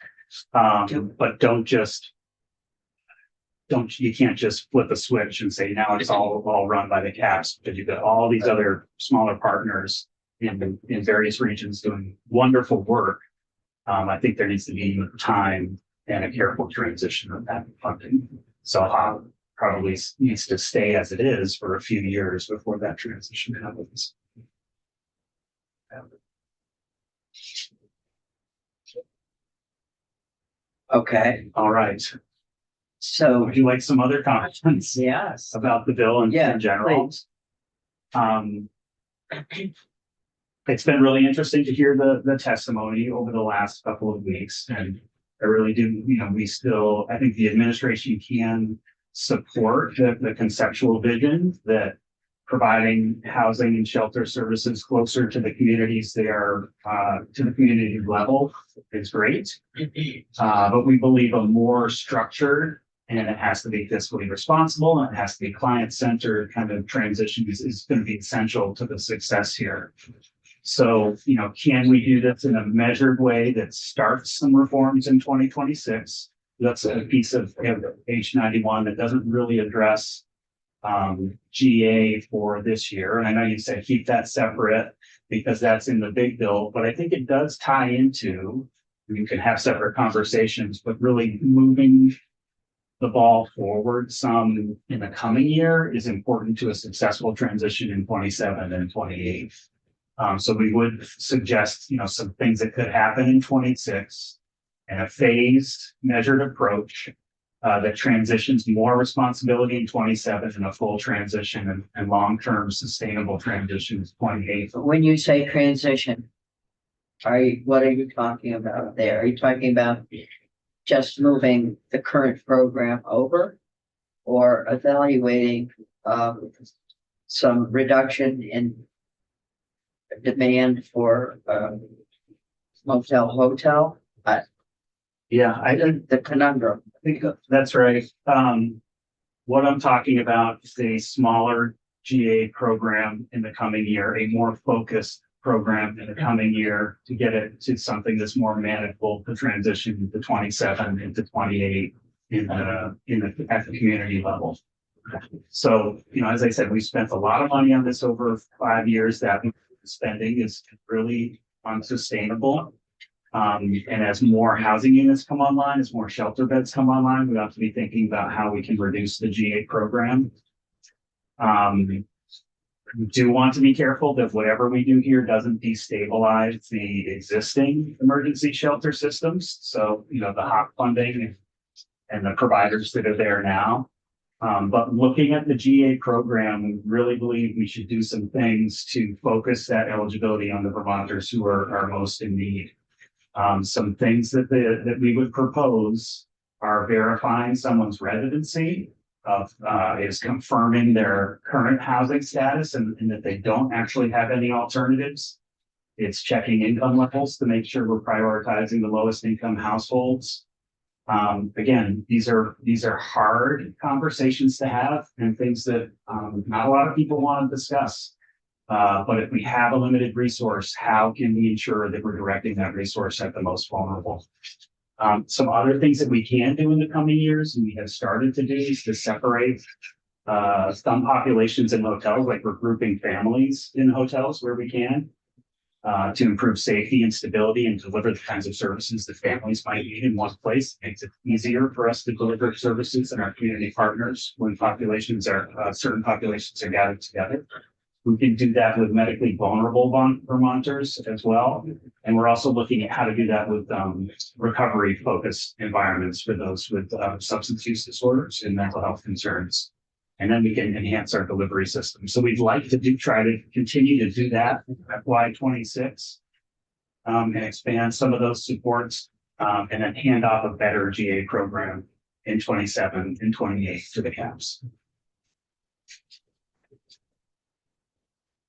but don't just you can't just flip a switch and say now it's all run by the CAPS, because you've got all these other smaller partners in various regions doing wonderful work. I think there needs to be time and a careful transition of that funding. So probably needs to stay as it is for a few years before that transition happens. Okay, All right. so, Would you like some other comments yes, about the bill Yeah, in general? please. It's been really interesting to hear the testimony over the last couple of weeks, and I really do, I think the administration can support the conceptual vision that providing housing and shelter services closer to the communities they are, to the community level is great. But we believe a more structured, and it has to be fiscally responsible, and it has to be client-centered kind of transition is going to be essential to the success here. So, can we do this in a measured way that starts some reforms in 2026? That's a piece of H91 that doesn't really address GA for this year. And I know you said keep that separate because that's in the big bill, but I think it does tie into, you can have separate conversations, but really moving the ball forward some in the coming year is important to a successful transition in 27 and 28. So we would suggest, some things that could happen in 26 and a phased, measured approach that transitions more responsibility in 27 and a full transition and long-term sustainable transition is 28. When you say transition, what are you talking about there? Are you talking about just moving the current program over or evaluating some reduction in demand for motel, hotel? Yeah, I The conundrum. think that's right. What I'm talking about is a smaller GA program in the coming year, a more focused program in the coming year to get it to something that's more manageable to transition to 27 into 28 at the community level. So, as I said, we spent a lot of money on this over 5 years. That spending is really unsustainable. And as more housing units come online, as more shelter beds come online, we have to be thinking about how we can reduce the GA program. We do want to be careful that whatever we do here doesn't destabilize the existing emergency shelter systems. So, the HOP funding and the providers that are there now. But looking at the GA program, we really believe we should do some things to focus that eligibility on the Vermonters who are most in need. Some things that we would propose are verifying someone's residency is confirming their current housing status and that they don't actually have any alternatives. It's checking income levels to make sure we're prioritizing the lowest income households. Again, these are hard conversations to have and things that not a lot of people want to discuss. But if we have a limited resource, how can we ensure that we're directing that resource at the most vulnerable? Some other things that we can do in the coming years, and we have started to do, is to separate some populations in hotels, like we're grouping families in hotels where we can, to improve safety and stability and deliver the kinds of services that families might need in one place. It makes it easier for us to deliver services and our community partners when certain populations are gathered together. We can do that with medically vulnerable Vermonters as well. And we're also looking at how to do that with recovery-focused environments for those with substance use disorders and mental health concerns. And then we can enhance our delivery system. So we'd like to try to continue to do that in FY26 and expand some of those supports and then hand off a better GA program in 27 and 28 to the CAPS.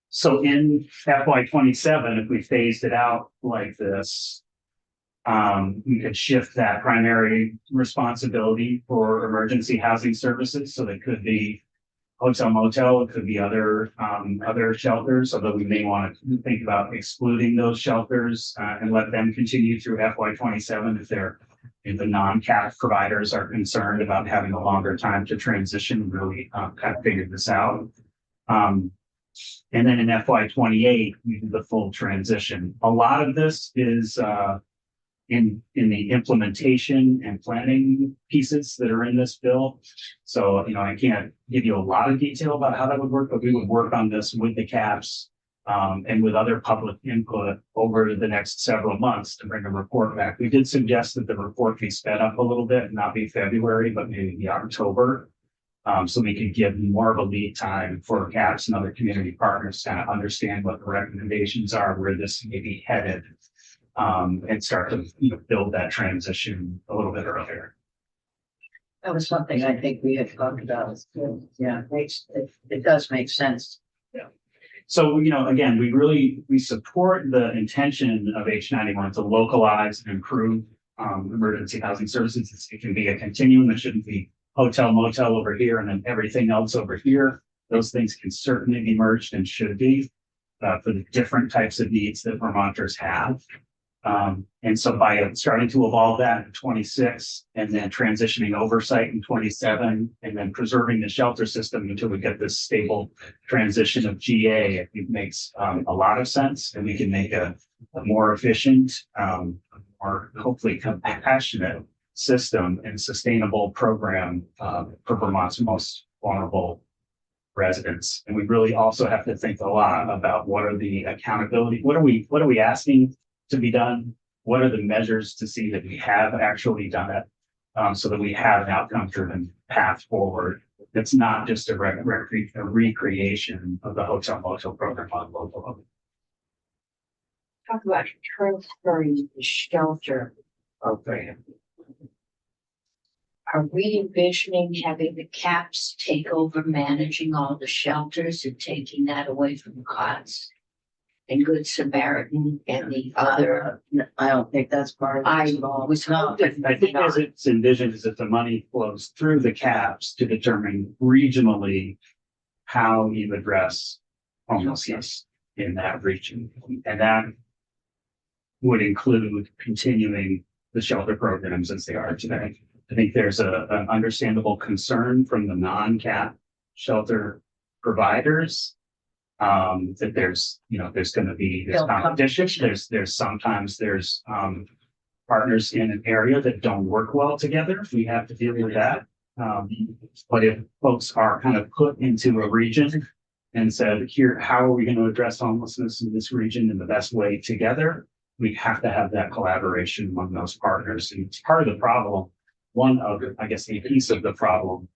So in FY27, if we phased it out like this, we could shift that primary responsibility for emergency housing services. So that could be hotel motel, it could be other shelters, although we may want to think about excluding those shelters and let them continue through FY27 if the non-cap providers are concerned about having a longer time to transition, really kind of figured this out. And then in FY 28, we do the full transition. A lot of this is in the implementation and planning pieces that are in this bill. So, I can't give you a lot of detail about how that would work, but we would work on this with the caps and with other public input over the next several months to bring a report back. We did suggest that the report be sped up a little bit and not be February, but maybe be October. So we could give more of a lead time for CAPS and other community partners to kind of understand what the recommendations are, where this may be headed, and start to build that transition a little bit earlier. That was something I think we had talked about. Yeah, it does make sense. So, again, we support the intention of H91 to localize and improve emergency housing services. It can be a continuum. It shouldn't be hotel, motel over here and then everything else over here. Those things can certainly be merged and should be for the different types of needs that Vermonters have. And so by starting to evolve that in 26 and then transitioning oversight in 27 and then preserving the shelter system until we get this stable transition of GA, I think makes a lot of sense, and we can make a more efficient, or hopefully compassionate system and sustainable program for Vermont's most vulnerable residents. And we really also have to think a lot about what are the accountability, what are we asking to be done? What are the measures to see that we have actually done it, so that we have an outcome-driven path forward? It's not just a recreation of the hotel motel program on local level. Talk about transferring the shelter program. Are we envisioning having the CAPS take over managing all the shelters and taking that away from COTS and Good Samaritan and the other? I don't think that's part of it. I was hoping. I think as it's envisioned is that the money flows through the CAPS to determine regionally how you address homelessness in that region. And that would include continuing the shelter programs as they are today. I think there's an understandable concern from the non-CAP shelter providers that there's going to be this competition. Sometimes there's partners in an area that don't work well together. We have to deal with that. But if folks are kind of put into a region and said, here, how are we going to address homelessness in this region in the best way together? We have to have that collaboration among those partners. And it's part of the problem. One of, I guess, a piece of the problem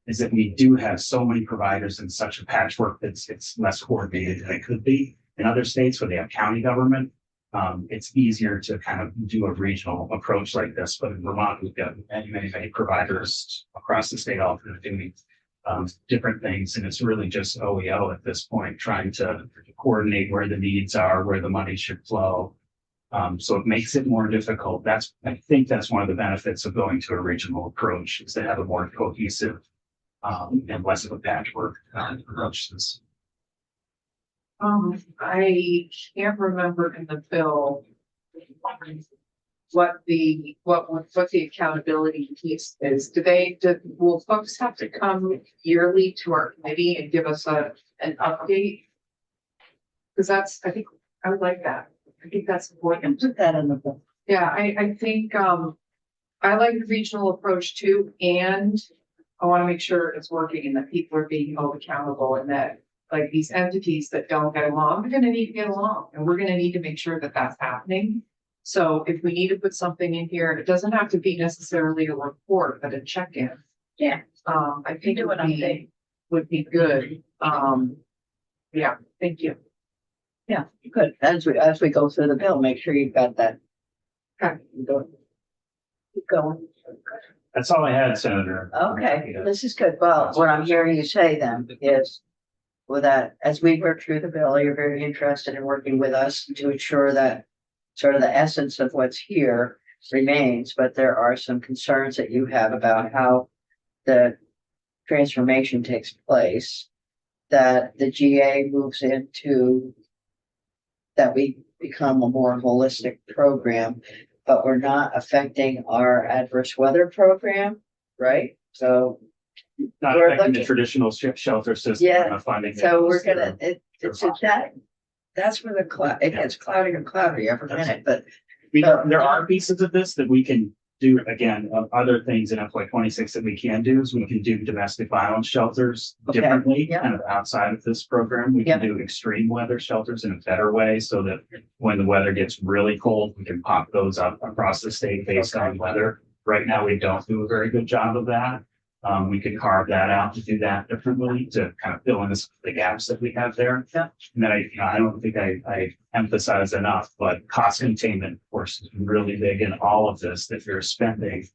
is that we do have so many providers in such a patchwork that it's less coordinated than it could be. In other states where they have county government, it's easier to kind of do a regional approach like this. But in Vermont, we've got many providers across the state all doing different things. And it's really just OEO at this point, trying to coordinate where the needs are, where the money should flow. So it makes it more difficult. I think that's one of the benefits of going to a regional approach, is to have a more cohesive and less of a patchwork approach to this. I can't remember in the bill what the accountability piece is. Will folks have to come yearly to our committee and give us an update? Because I think I would like that. I think that's important. Put that in the book. Yeah, I think I like the regional approach too, and I want to make sure it's working and that people are being held accountable, and that like these entities that don't get along, they're going to need to get along, and we're going to need to make sure that that's happening. So if we need to put something in here, it doesn't have to be necessarily a report, but a check-in. Yeah. I think it would be good. Yeah, thank you. Yeah, good. As we go through the bill, make sure you've got that. Okay. Keep going. That's all I had, Senator. Okay, this is good. Well, what I'm hearing you say then is, with that, as we work through the bill, you're very interested in working with us to ensure that sort of the essence of what's here remains, but there are some concerns that you have about how the transformation takes place, that the GA moves into, that we become a more holistic program. but we're not affecting our adverse weather program, right? So, Not We're affecting the looking- traditional shelter system. Yeah, of funding. that so we're goes through. gonna, it's that's where the cloud, it gets cloudier and cloudier every minute, but There are pieces of this that we can do, again, other things in FY 26 that we can do is we can do domestic violence shelters Okay, differently, yeah. kind of outside of this program. We can do extreme weather shelters in a better way so that when the weather gets really cold, we can pop those up across the state based on weather. Right now, we don't do a very good job of that. We could carve that out to do that differently to kind of fill in the gaps that we have there. Yeah. And then I don't think I emphasize enough, but cost containment, of course, is really big in all of this that you're spending.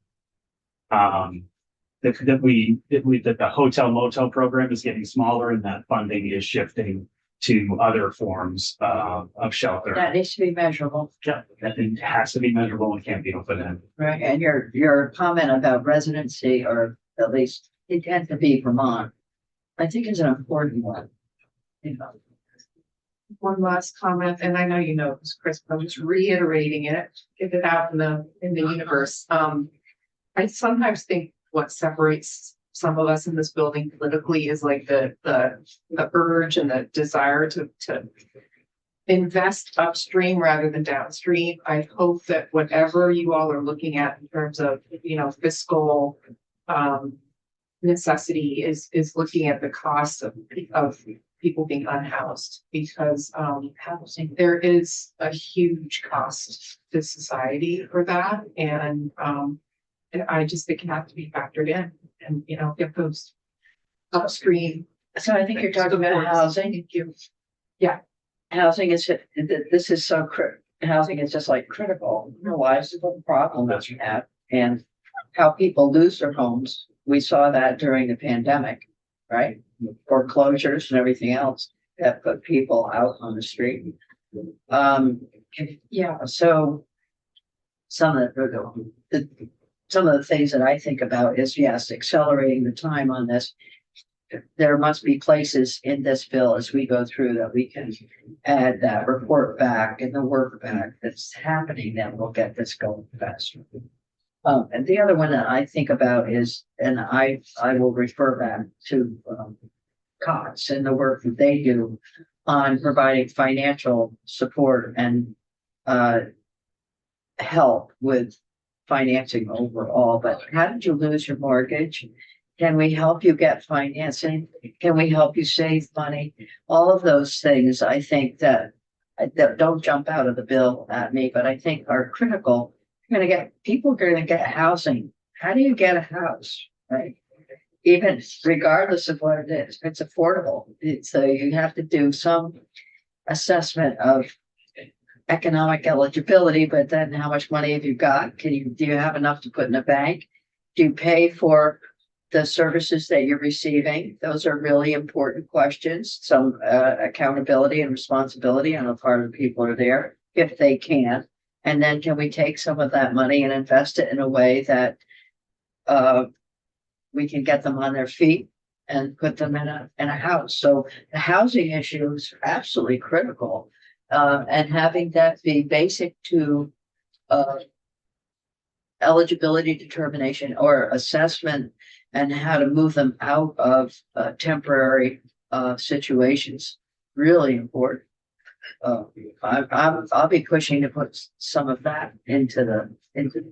That the hotel motel program is getting smaller and that funding is shifting to other forms of shelter. that needs to be measurable, Yeah, that it has to be measurable and can't be open-ended. right? And your comment about residency, or at least intent to be Vermont, I think is an important one. You know, One last comment, and I know you know this, Chris, but I'm just reiterating it, get it out in the universe. I sometimes think what separates some of us in this building politically is like the urge and the desire to invest upstream rather than downstream. I hope that whatever you all are looking at in terms of, fiscal necessity is looking at the cost of people being unhoused, because housing, there is a huge cost to society for that. And I just think it has to be factored in and, get those upstream. so I think you're talking about housing. Thank you. Housing is, this is so housing is just like critical, otherwise it's a problem that you have, and how people lose their homes. We saw that during the pandemic, right? Foreclosures and everything else that put people out on the street. So some of the things that I think about is, yes, accelerating the time on this. There must be places in this bill as we go through that we can add that report back and the work back that's happening, that will get this going faster. And the other one that I think about is, and I will refer back to COTS and the work that they do on providing financial support and help with financing overall. But how did you lose your mortgage? Can we help you get financing? Can we help you save money? All of those things, I think that don't jump out of the bill at me, but I think are critical. People are gonna get housing. How do you get a house, right? Even regardless of what it is, it's affordable. So you have to do some assessment of economic eligibility, but then how much money have you got? Do you have enough to put in a bank? Do you pay for the services that you're receiving? Those are really important questions. Some accountability and responsibility on the part of the people who are there, if they can. And then can we take some of that money and invest it in a way that we can get them on their feet and put them in a house? So the housing issue is absolutely critical. And having that be basic to eligibility determination or assessment, and how to move them out of temporary situations, really important. I'll be pushing to put some of that into the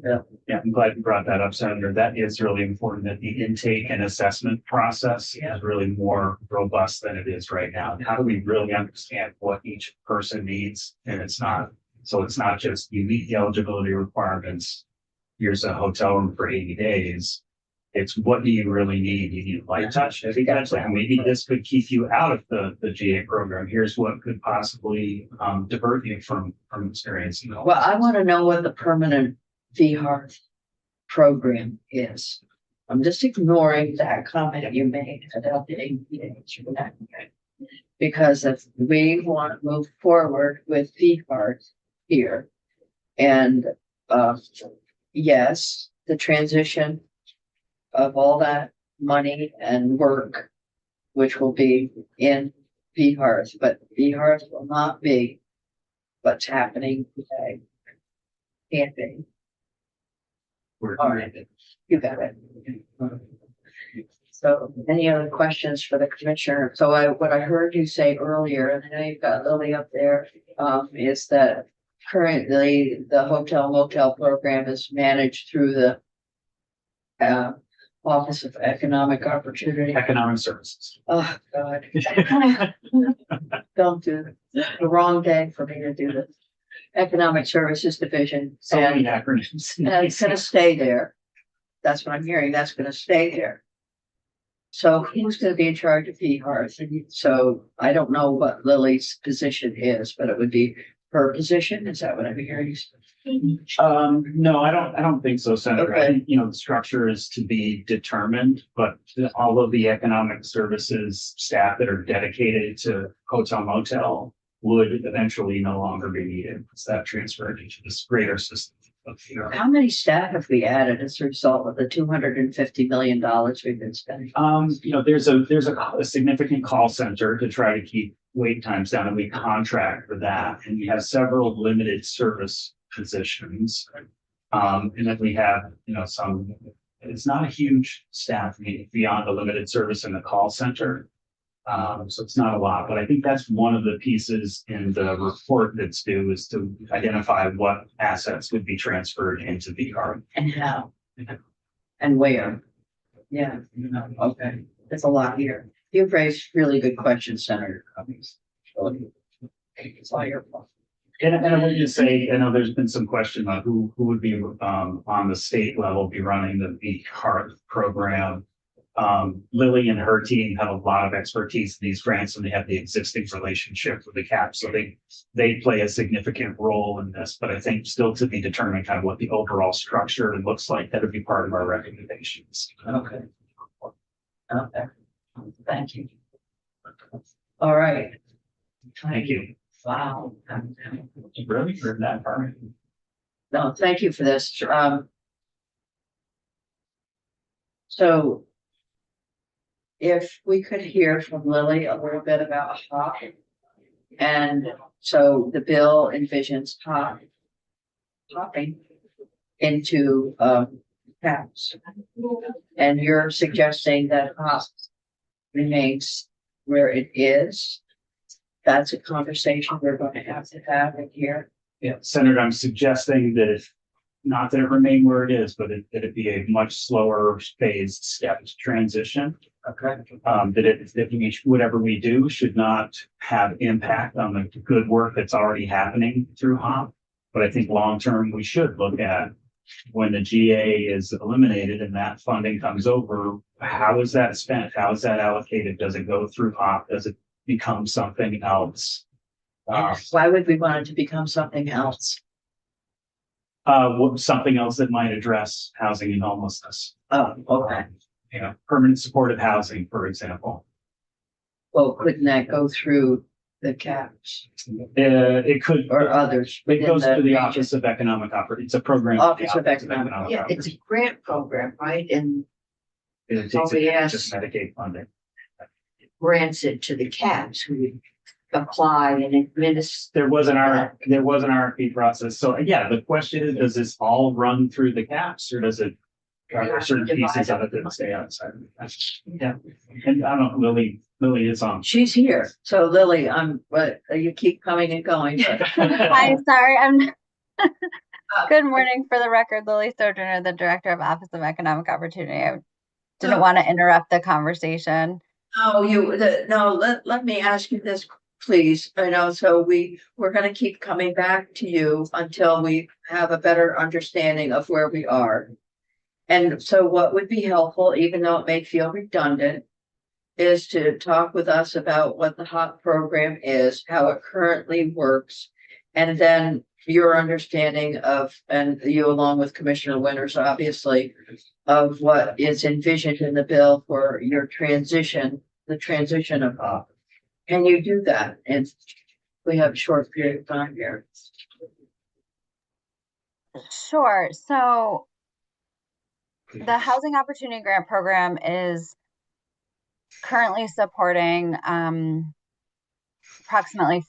bill. Yeah, I'm glad you brought that up, Senator. That is really important, that the intake and assessment process is really more robust than it is right now. How do we really understand what each person needs? And it's not just you meet the eligibility requirements. Here's a hotel room for 80 days. It's what do you really need? You need light touch, heavy touch, like maybe this could keep you out of the GA program. Here's what could possibly divert you from experiencing. Well, I want to know what the permanent VHART program is. I'm just ignoring that comment you made about the APH. Because if we want to move forward with VHART here, and yes, the transition of all that money and work, which will be in VHART, but VHART will not be what's happening today. Can't be. We're- All right. You got it. So any other questions for the commissioner? So what I heard you say earlier, and I know you've got Lily up there, is that currently the hotel motel program is managed through the Office of Economic Opportunity. Economic services. Oh, God. Don't do this. The wrong day for me to do this. Economic Services Division. So many And acronyms. it's gonna stay there. That's what I'm hearing. That's gonna stay there. So who's gonna be in charge of PHARS? So I don't know what Lily's position is, but it would be her position. Is that what I'm hearing? No, I don't think so, Senator. I Okay. think, the structure is to be determined, but all of the economic services staff that are dedicated to hotel motel would eventually no longer be needed. It's that transferred into this greater system of PR. How many staff have we added as a result of the $250 million we've been spending? There's a significant call center to try to keep wait times down, and we contract for that. And we have several limited service positions. And then we have, some, it's not a huge staff beyond the limited service in the call center. So it's not a lot, but I think that's one of the pieces in the report that's due is to identify what assets would be transferred into VR. And how? And where? Yeah, okay. There's a lot here. You've raised really good questions, Senator Cummings. It's all your fault. And I would just say, I know there's been some question about who would be on the state level be running the VR program. Lily and her team have a lot of expertise in these grants, and they have the existing relationship with the CAP. So they play a significant role in this, but I think still to be determined kind of what the overall structure looks like. That would be part of our recommendations. Okay. Okay. Thank you. All right. Thank you. Wow. Really for that part. No, thank you for this. So if we could hear from Lily a little bit about HOP. And so the bill envisions hopping into caps. And you're suggesting that HOP remains where it is. That's a conversation we're going to have in here. Yeah, Senator, I'm suggesting that if, not that it remain where it is, but that it be a much slower phased stepped transition. Okay. That whatever we do should not have impact on the good work that's already happening through HOP. But I think long-term, we should look at when the GA is eliminated and that funding comes over, how is that spent? How is that allocated? Does it go through HOP? Does it become something else? Why would we want it to become something else? Something else that might address housing and homelessness. Oh, okay. Permanent supportive housing, for example. Well, couldn't that go through the caps It could, or others? it goes within to the region? Office of Economic Opportunity. It's a program. Office of Economic- Yeah, it's a grant program, right? And It takes Oh, yes. just Medicaid funding. grants it to the CAPs who apply and administer. There was an RFP process. So yeah, the question is, does this all run through the caps or does it? Are there certain pieces of it that stay outside? Yeah, and I don't know, Lily is on. She's here. So Lily, but you keep coming and going, but Hi, sorry, I'm. Good morning. For the record, Lily Sojourner, the Director of Office of Economic Opportunity. I didn't want to interrupt the conversation. let me ask you this, please. I know, so we're gonna keep coming back to you until we have a better understanding of where we are. And so what would be helpful, even though it may feel redundant, is to talk with us about what the HOP program is, how it currently works, and then your understanding of, and you along with Commissioner Winters, obviously, of what is envisioned in the bill for your transition, the transition of HOP. Can you do that? And we have a short period of time here. Sure. So the Housing Opportunity Grant Program is currently supporting approximately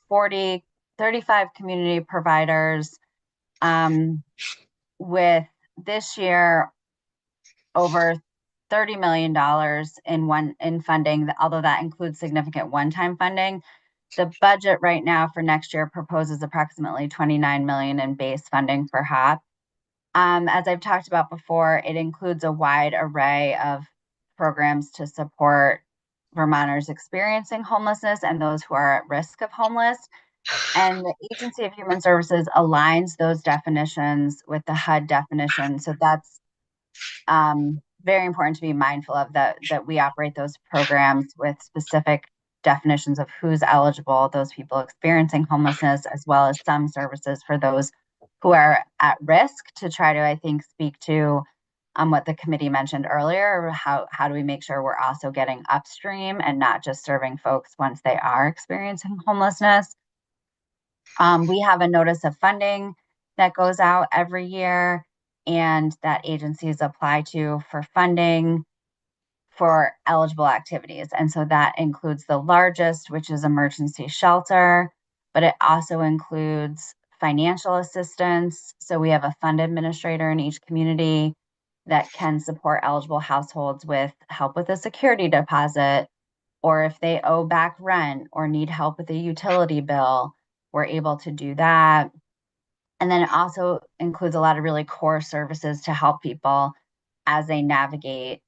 35 community providers With this year, over $30 million in funding, although that includes significant one-time funding. The budget right now for next year proposes approximately 29 million in base funding for HOP. As I've talked about before, it includes a wide array of programs to support Vermonters experiencing homelessness and those who are at risk of homeless. And the Agency of Human Services aligns those definitions with the HUD definition. So that's very important to be mindful of, that we operate those programs with specific definitions of who's eligible, those people experiencing homelessness, as well as some services for those who are at risk, to try to, I think, speak to what the committee mentioned earlier. How do we make sure we're also getting upstream and not just serving folks once they are experiencing homelessness? We have a notice of funding that goes out every year, and that agencies apply to for funding for eligible activities. And so that includes the largest, which is emergency shelter, but it also includes financial assistance. So we have a fund administrator in each community that can support eligible households with help with a security deposit, or if they owe back rent or need help with a utility bill, we're able to do that. And then it also includes a lot of really core services to help people as they navigate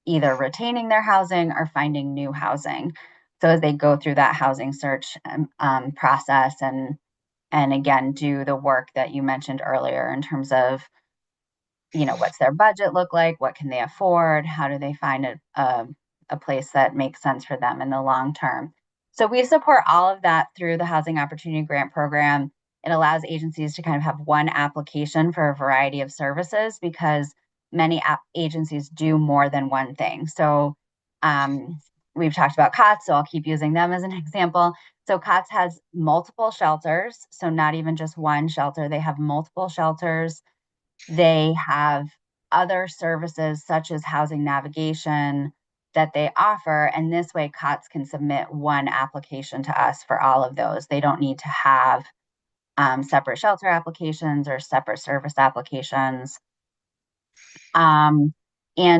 either retaining their housing or finding new housing. So as they go through that housing search process, and again, do the work that you mentioned earlier in terms of, what's their budget look like? What can they afford? How do they find a place that makes sense for them in the long term? So we support all of that through the Housing Opportunity Grant Program. It allows agencies to kind of have one application for a variety of services, because many agencies do more than one thing. So we've talked about COTS, so I'll keep using them as an example. So COTS has multiple shelters, so not even just one shelter. They have multiple shelters. They have other services such as housing navigation that they offer. And this way, COTS can submit one application to us for all of those. They don't need to have separate shelter applications or separate service applications. And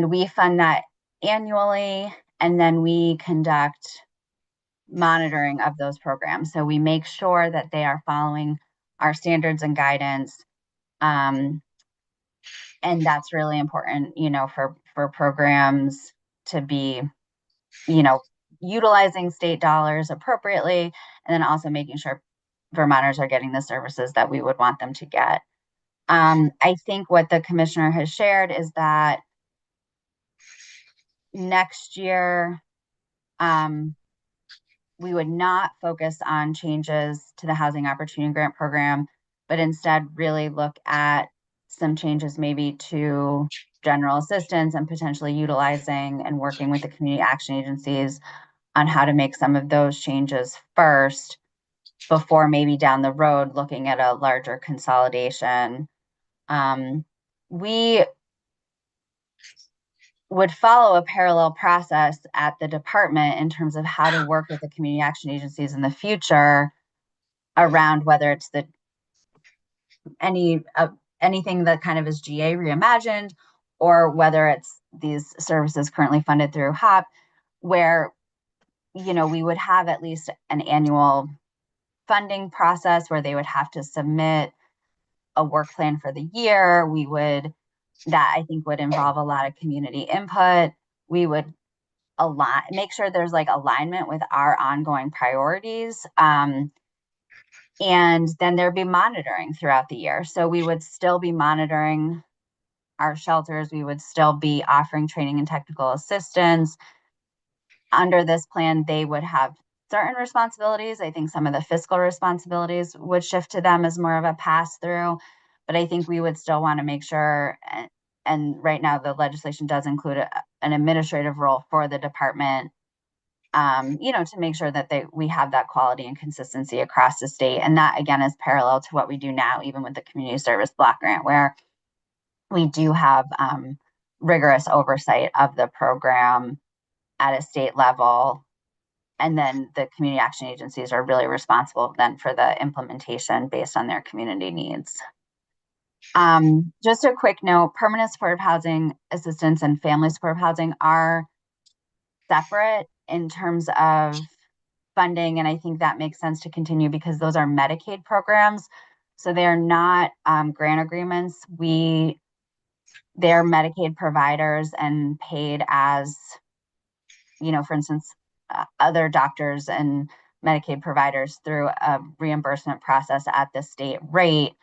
we fund that annually, and then we conduct monitoring of those programs. So we make sure that they are following our standards and guidance. And that's really important, for programs to be, utilizing state dollars appropriately, and then also making sure Vermonters are getting the services that we would want them to get. I think what the commissioner has shared is that next year, we would not focus on changes to the Housing Opportunity Grant Program, but instead really look at some changes maybe to general assistance, and potentially utilizing and working with the community action agencies on how to make some of those changes first, before maybe down the road looking at a larger consolidation. We would follow a parallel process at the department in terms of how to work with the community action agencies in the future around whether it's anything that kind of is GA reimagined, or whether it's these services currently funded through HOP, where, we would have at least an annual funding process where they would have to submit a work plan for the year. That I think would involve a lot of community input. We would make sure there's alignment with our ongoing priorities. And then there'd be monitoring throughout the year. So we would still be monitoring our shelters. We would still be offering training and technical assistance. Under this plan, they would have certain responsibilities. I think some of the fiscal responsibilities would shift to them as more of a pass through, but I think we would still want to make sure, and right now the legislation does include an administrative role for the department, to make sure that we have that quality and consistency across the state. And that again is parallel to what we do now, even with the community service block grant, where we do have rigorous oversight of the program at a state level. And then the community action agencies are really responsible then for the implementation based on their community needs. Just a quick note, permanent supportive housing assistance and family supportive housing are separate in terms of funding, and I think that makes sense to continue because those are Medicaid programs. So they are not grant agreements. They're Medicaid providers and paid as, for instance, other doctors and Medicaid providers through a reimbursement process at the state rate.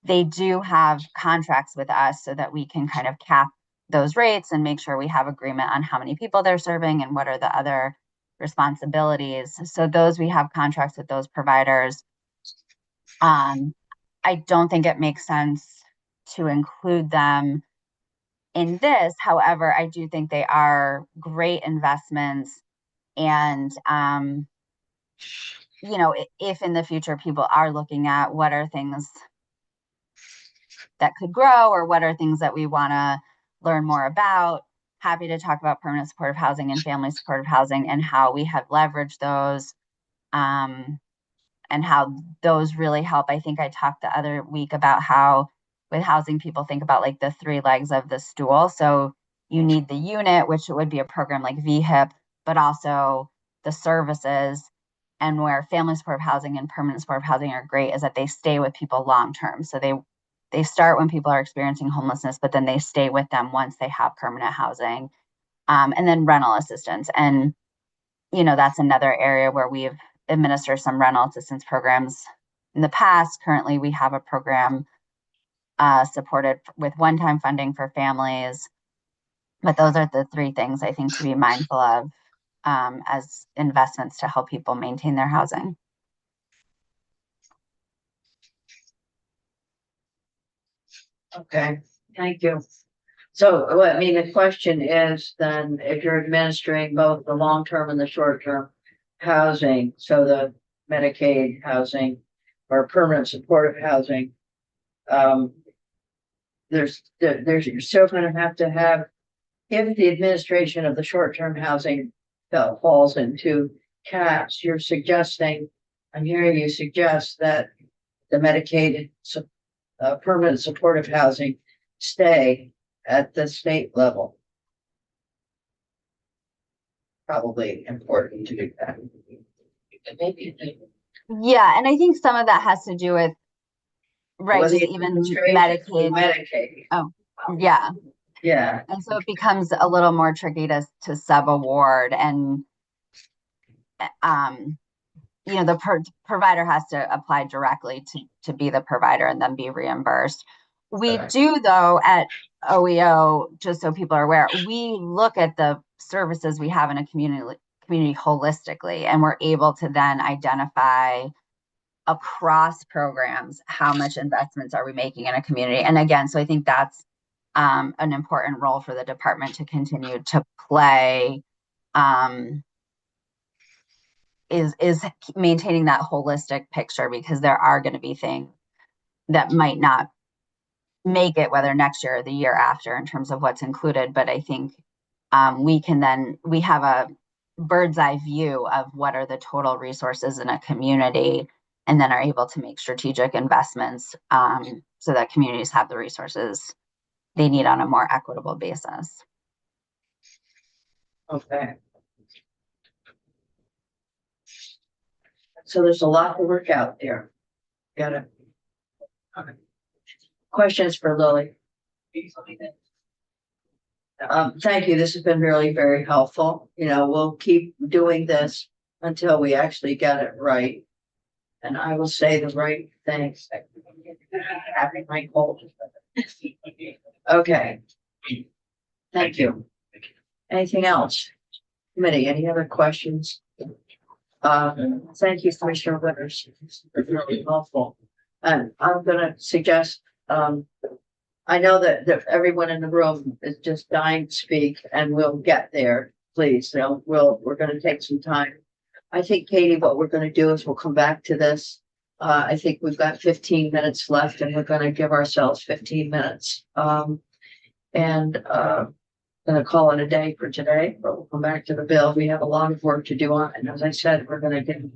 They do have contracts with us so that we can kind of cap those rates and make sure we have agreement on how many people they're serving and what are the other responsibilities. So those, we have contracts with those providers. I don't think it makes sense to include them in this. However, I do think they are great investments. And, if in the future people are looking at what are things that could grow or what are things that we want to learn more about, happy to talk about permanent supportive housing and family supportive housing and how we have leveraged those, and how those really help. I think I talked the other week about how with housing, people think about like the three legs of the stool. So you need the unit, which would be a program like VHIP, but also the services. And where family supportive housing and permanent supportive housing are great is that they stay with people long term. So they start when people are experiencing homelessness, but then they stay with them once they have permanent housing. And then rental assistance. And, that's another area where we've administered some rental assistance programs in the past. Currently, we have a program supported with one-time funding for families. But those are the three things I think to be mindful of as investments to help people maintain their housing. Okay, thank you. So, well, I mean, the question is then if you're administering both the long-term and the short-term housing, so the Medicaid housing or permanent supportive housing, you're still going to have, if the administration of the short-term housing falls into caps, you're suggesting, I'm hearing you suggest that the Medicaid permanent supportive housing stay at the state level. Probably important to do that. Yeah, and I think some of that has to do with just even Medicaid. Oh, yeah. Yeah. And so it becomes a little more tricky to sub-award, and the provider has to apply directly to be the provider and then be reimbursed. We do, though, at OEO, just so people are aware, we look at the services we have in a community holistically, and we're able to then identify across programs how much investments are we making in a community. And again, so I think that's an important role for the department to continue to play, is maintaining that holistic picture, because there are going to be things that might not make it, whether next year or the year after, in terms of what's included. But I think we have a bird's eye view of what are the total resources in a community, and then are able to make strategic investments so that communities have the resources they need on a more equitable basis. Okay. So there's a lot to work out there. Got it. Okay. Questions for Lily? Thank you. This has been really very helpful. We'll keep doing this until we actually get it right. And I will say the right things. Having my cold. Okay. Thank you. Anything else? Committee, any other questions? Thank you, Commissioner Winters. It's really helpful. And I'm gonna suggest, I know that everyone in the room is just dying to speak, and we'll get there, please. We're gonna take some time. I think, Katie, what we're gonna do is we'll come back to this. I think we've got 15 minutes left, and we're gonna give ourselves 15 minutes. Gonna call it a day for today, but we'll come back to the bill. We have a lot of work to do on it. And as I said, we're gonna get